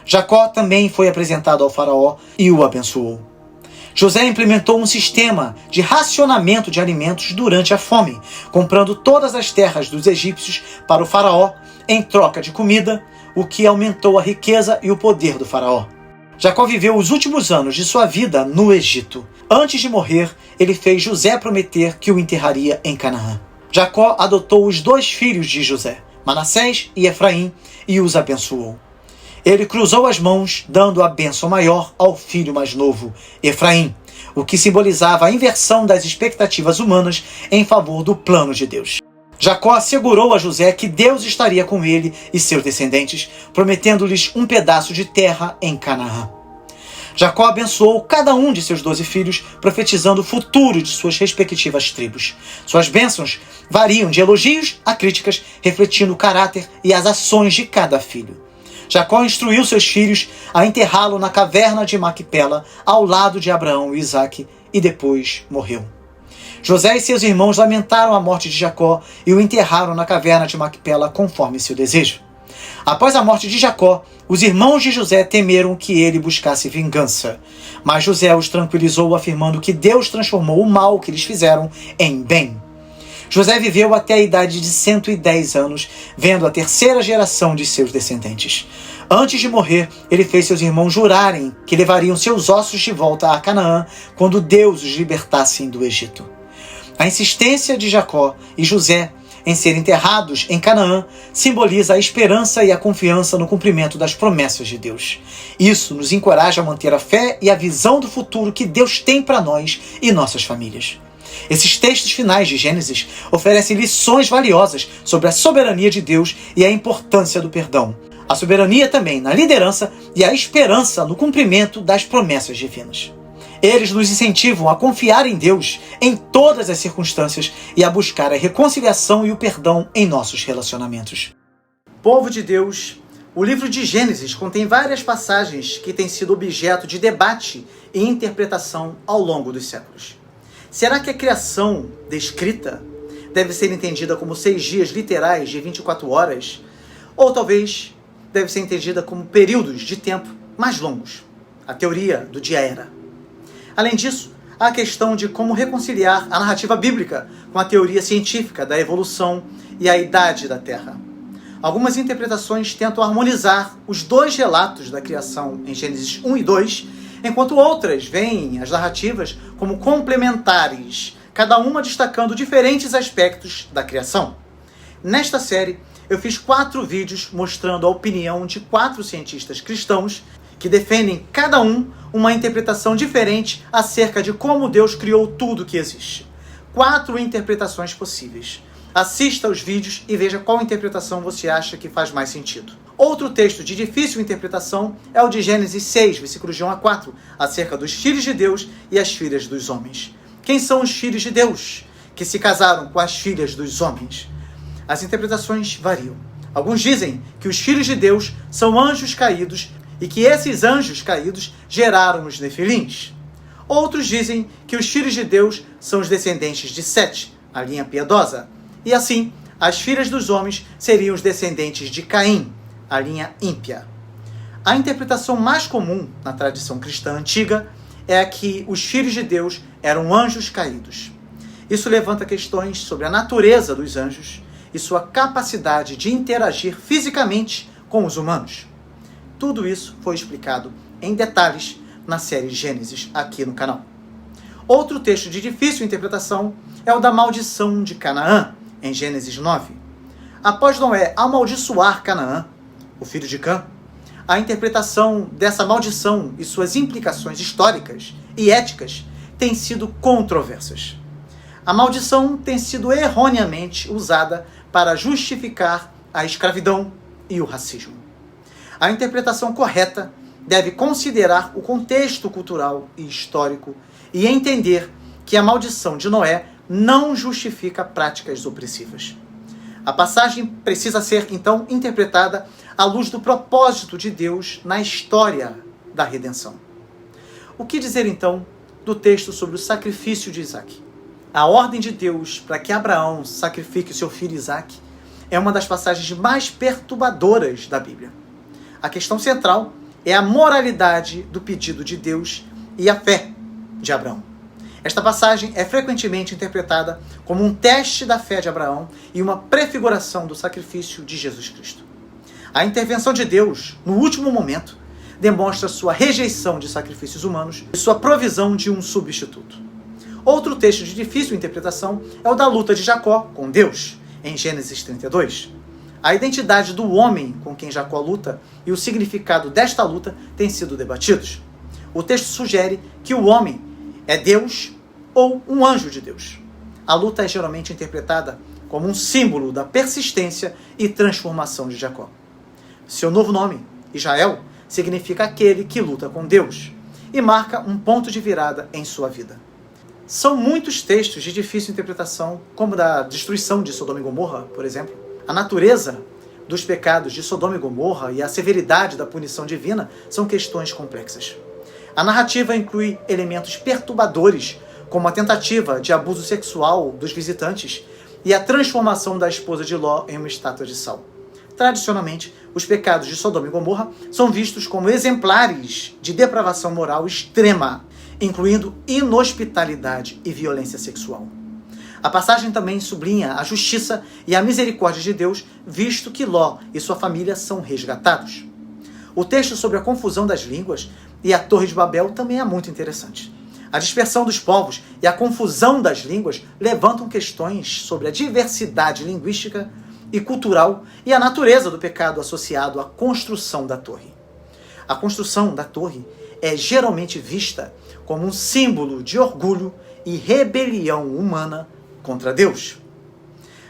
Jacó também foi apresentado ao faraó e o abençoou. José implementou um sistema de racionamento de alimentos durante a fome, comprando todas as terras dos egípcios para o faraó em troca de comida, o que aumentou a riqueza e o poder do faraó. Jacó viveu os últimos anos de sua vida no Egito. Antes de morrer, ele fez José prometer que o enterraria em Canaã. Jacó adotou os 2 filhos de José, Manassés e Efraim, e os abençoou. Ele cruzou as mãos, dando a bênção maior ao filho mais novo, Efraim, o que simbolizava a inversão das expectativas humanas em favor do plano de Deus. Jacó assegurou a José que Deus estaria com ele e seus descendentes, prometendo-lhes um pedaço de terra em Canaã. Jacó abençoou cada um de seus 12 filhos, profetizando o futuro de suas respectivas tribos. Suas bênçãos variam de elogios a críticas, refletindo o caráter e as ações de cada filho. Jacó instruiu seus filhos a enterrá-lo na caverna de Macpela, ao lado de Abraão e Isaque, e depois morreu. José e seus irmãos lamentaram a morte de Jacó e o enterraram na caverna de Macpela, conforme seu desejo. Após a morte de Jacó, os irmãos de José temeram que ele buscasse vingança. Mas José os tranquilizou, afirmando que Deus transformou o mal que eles fizeram em bem. José viveu até a idade de 110 anos, vendo a 3ª geração de seus descendentes. Antes de morrer, ele fez seus irmãos jurarem que levariam seus ossos de volta a Canaã quando Deus os libertasse do Egito. A insistência de Jacó e José em serem enterrados em Canaã simboliza a esperança e a confiança no cumprimento das promessas de Deus. Isso nos encoraja a manter a fé e a visão do futuro que Deus tem para nós e nossas famílias. Esses textos finais de Gênesis oferecem lições valiosas sobre a soberania de Deus e a importância do perdão. A soberania também na liderança e a esperança no cumprimento das promessas divinas. Eles nos incentivam a confiar em Deus em todas as circunstâncias e a buscar a reconciliação e o perdão em nossos relacionamentos. Povo de Deus, o livro de Gênesis contém várias passagens que têm sido objeto de debate e interpretação ao longo dos séculos. Será que a criação descrita deve ser entendida como 6 dias literais de 24 horas? Ou talvez deve ser entendida como períodos de tempo mais longos? A teoria do dia-era. Além disso, há a questão de como reconciliar a narrativa bíblica com a teoria científica da evolução e a idade da Terra. Algumas interpretações tentam harmonizar os 2 relatos da criação em Gênesis 1 e 2, enquanto outras veem as narrativas como complementares, cada uma destacando diferentes aspectos da criação. Nesta série, eu fiz 4 vídeos mostrando a opinião de 4 cientistas cristãos que defendem cada um uma interpretação diferente acerca de como Deus criou tudo que existe. 4 interpretações possíveis. Assista os vídeos e veja qual interpretação você acha que faz mais sentido. Outro texto de difícil interpretação é o de Gênesis 6, versículos de 1 a 4, acerca dos filhos de Deus e as filhas dos homens. Quem são os filhos de Deus que se casaram com as filhas dos homens? As interpretações variam. Alguns dizem que os filhos de Deus são anjos caídos e que esses anjos caídos geraram os nefilins. Outros dizem que os filhos de Deus são os descendentes de Sete, a linha piedosa, e assim as filhas dos homens seriam os descendentes de Caim, a linha ímpia. A interpretação mais comum na tradição cristã antiga é a que os filhos de Deus eram anjos caídos. Isso levanta questões sobre a natureza dos anjos e sua capacidade de interagir fisicamente com os humanos. Tudo isso foi explicado em detalhes na série Gênesis aqui no canal. Outro texto de difícil interpretação é o da maldição de Canaã, em Gênesis 9. Após Noé amaldiçoar Canaã, o filho de Cã, a interpretação dessa maldição e suas implicações históricas e éticas têm sido controversas. A maldição tem sido erroneamente usada para justificar a escravidão e o racismo. A interpretação correta deve considerar o contexto cultural e histórico e entender que a maldição de Noé não justifica práticas opressivas. A passagem precisa ser, então, interpretada à luz do propósito de Deus na história da redenção. O que dizer, então, do texto sobre o sacrifício de Isaac? A ordem de Deus para que Abraão sacrifique seu filho Isaac é uma das passagens mais perturbadoras da Bíblia. A questão central é a moralidade do pedido de Deus e a fé de Abraão. Esta passagem é frequentemente interpretada como um teste da fé de Abraão e uma prefiguração do sacrifício de Jesus Cristo. A intervenção de Deus, no último momento, demonstra sua rejeição de sacrifícios humanos e sua provisão de um substituto. Outro texto de difícil interpretação é o da luta de Jacó com Deus, em Gênesis 32. A identidade do homem com quem Jacó luta e o significado desta luta têm sido debatidos. O texto sugere que o homem é Deus ou um anjo de Deus. A luta é geralmente interpretada como um símbolo da persistência e transformação de Jacó. Seu novo nome, Israel, significa aquele que luta com Deus e marca um ponto de virada em sua vida. São muitos textos de difícil interpretação, como da destruição de Sodoma e Gomorra, por exemplo. A natureza dos pecados de Sodoma e Gomorra e a severidade da punição divina são questões complexas. A narrativa inclui elementos perturbadores, como a tentativa de abuso sexual dos visitantes e a transformação da esposa de Ló em uma estátua de sal. Tradicionalmente, os pecados de Sodoma e Gomorra são vistos como exemplares de depravação moral extrema, incluindo inhospitalidade e violência sexual. A passagem também sublinha a justiça e a misericórdia de Deus, visto que Ló e sua família são resgatados. O texto sobre a confusão das línguas e a Torre de Babel também é muito interessante. A dispersão dos povos e a confusão das línguas levantam questões sobre a diversidade linguística e cultural e a natureza do pecado associado à construção da torre. A construção da torre é geralmente vista como um símbolo de orgulho e rebelião humana contra Deus.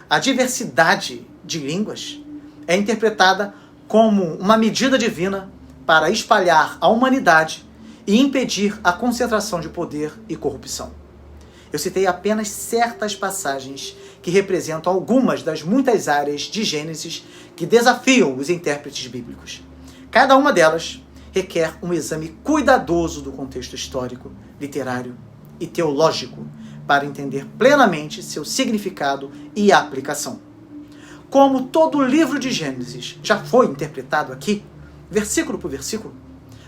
A diversidade de línguas é interpretada como uma medida divina para espalhar a humanidade e impedir a concentração de poder e corrupção. Eu citei apenas certas passagens que representam algumas das muitas áreas de Gênesis que desafiam os intérpretes bíblicos. Cada uma delas requer um exame cuidadoso do contexto histórico, literário e teológico para entender plenamente seu significado e aplicação. Como todo o livro de Gênesis já foi interpretado aqui, versículo por versículo,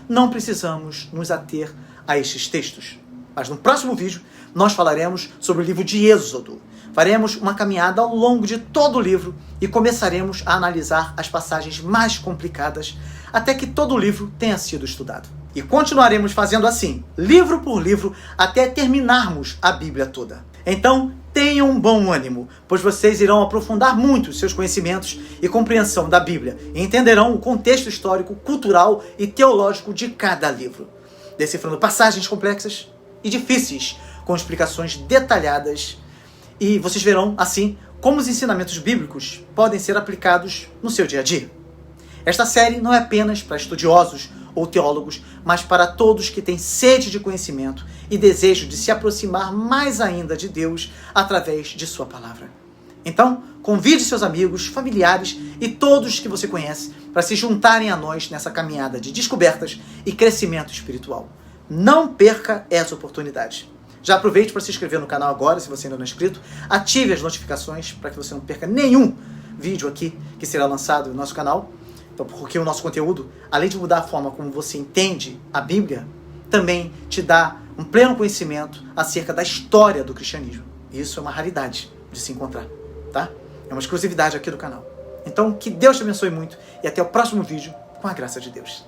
não precisamos nos ater a estes textos. Mas no próximo vídeo nós falaremos sobre o livro de Êxodo. Faremos uma caminhada ao longo de todo o livro e começaremos a analisar as passagens mais complicadas até que todo o livro tenha sido estudado. E continuaremos fazendo assim, livro por livro, até terminarmos a Bíblia toda. Então, tenham um bom ânimo, pois vocês irão aprofundar muito seus conhecimentos e compreensão da Bíblia e entenderão o contexto histórico, cultural e teológico de cada livro, decifrando passagens complexas e difíceis, com explicações detalhadas, e vocês verão, assim, como os ensinamentos bíblicos podem ser aplicados no seu dia a dia. Esta série não é apenas para estudiosos ou teólogos, mas para todos que têm sede de conhecimento e desejo de se aproximar mais ainda de Deus através de sua palavra. Então, convide seus amigos, familiares e todos que você conhece para se juntarem a nós nessa caminhada de descobertas e crescimento espiritual. Não perca essa oportunidade. Já aproveite para se inscrever no canal agora, se você ainda não é inscrito. Ative as notificações para que você não perca nenhum vídeo aqui que será lançado no nosso canal. Então, porque o nosso conteúdo, além de mudar a forma como você entende a Bíblia, também te dá um pleno conhecimento acerca da história do cristianismo. E isso é uma raridade de se encontrar, tá? É uma exclusividade aqui do canal. Então, que Deus te abençoe muito e até o próximo vídeo, com a graça de Deus.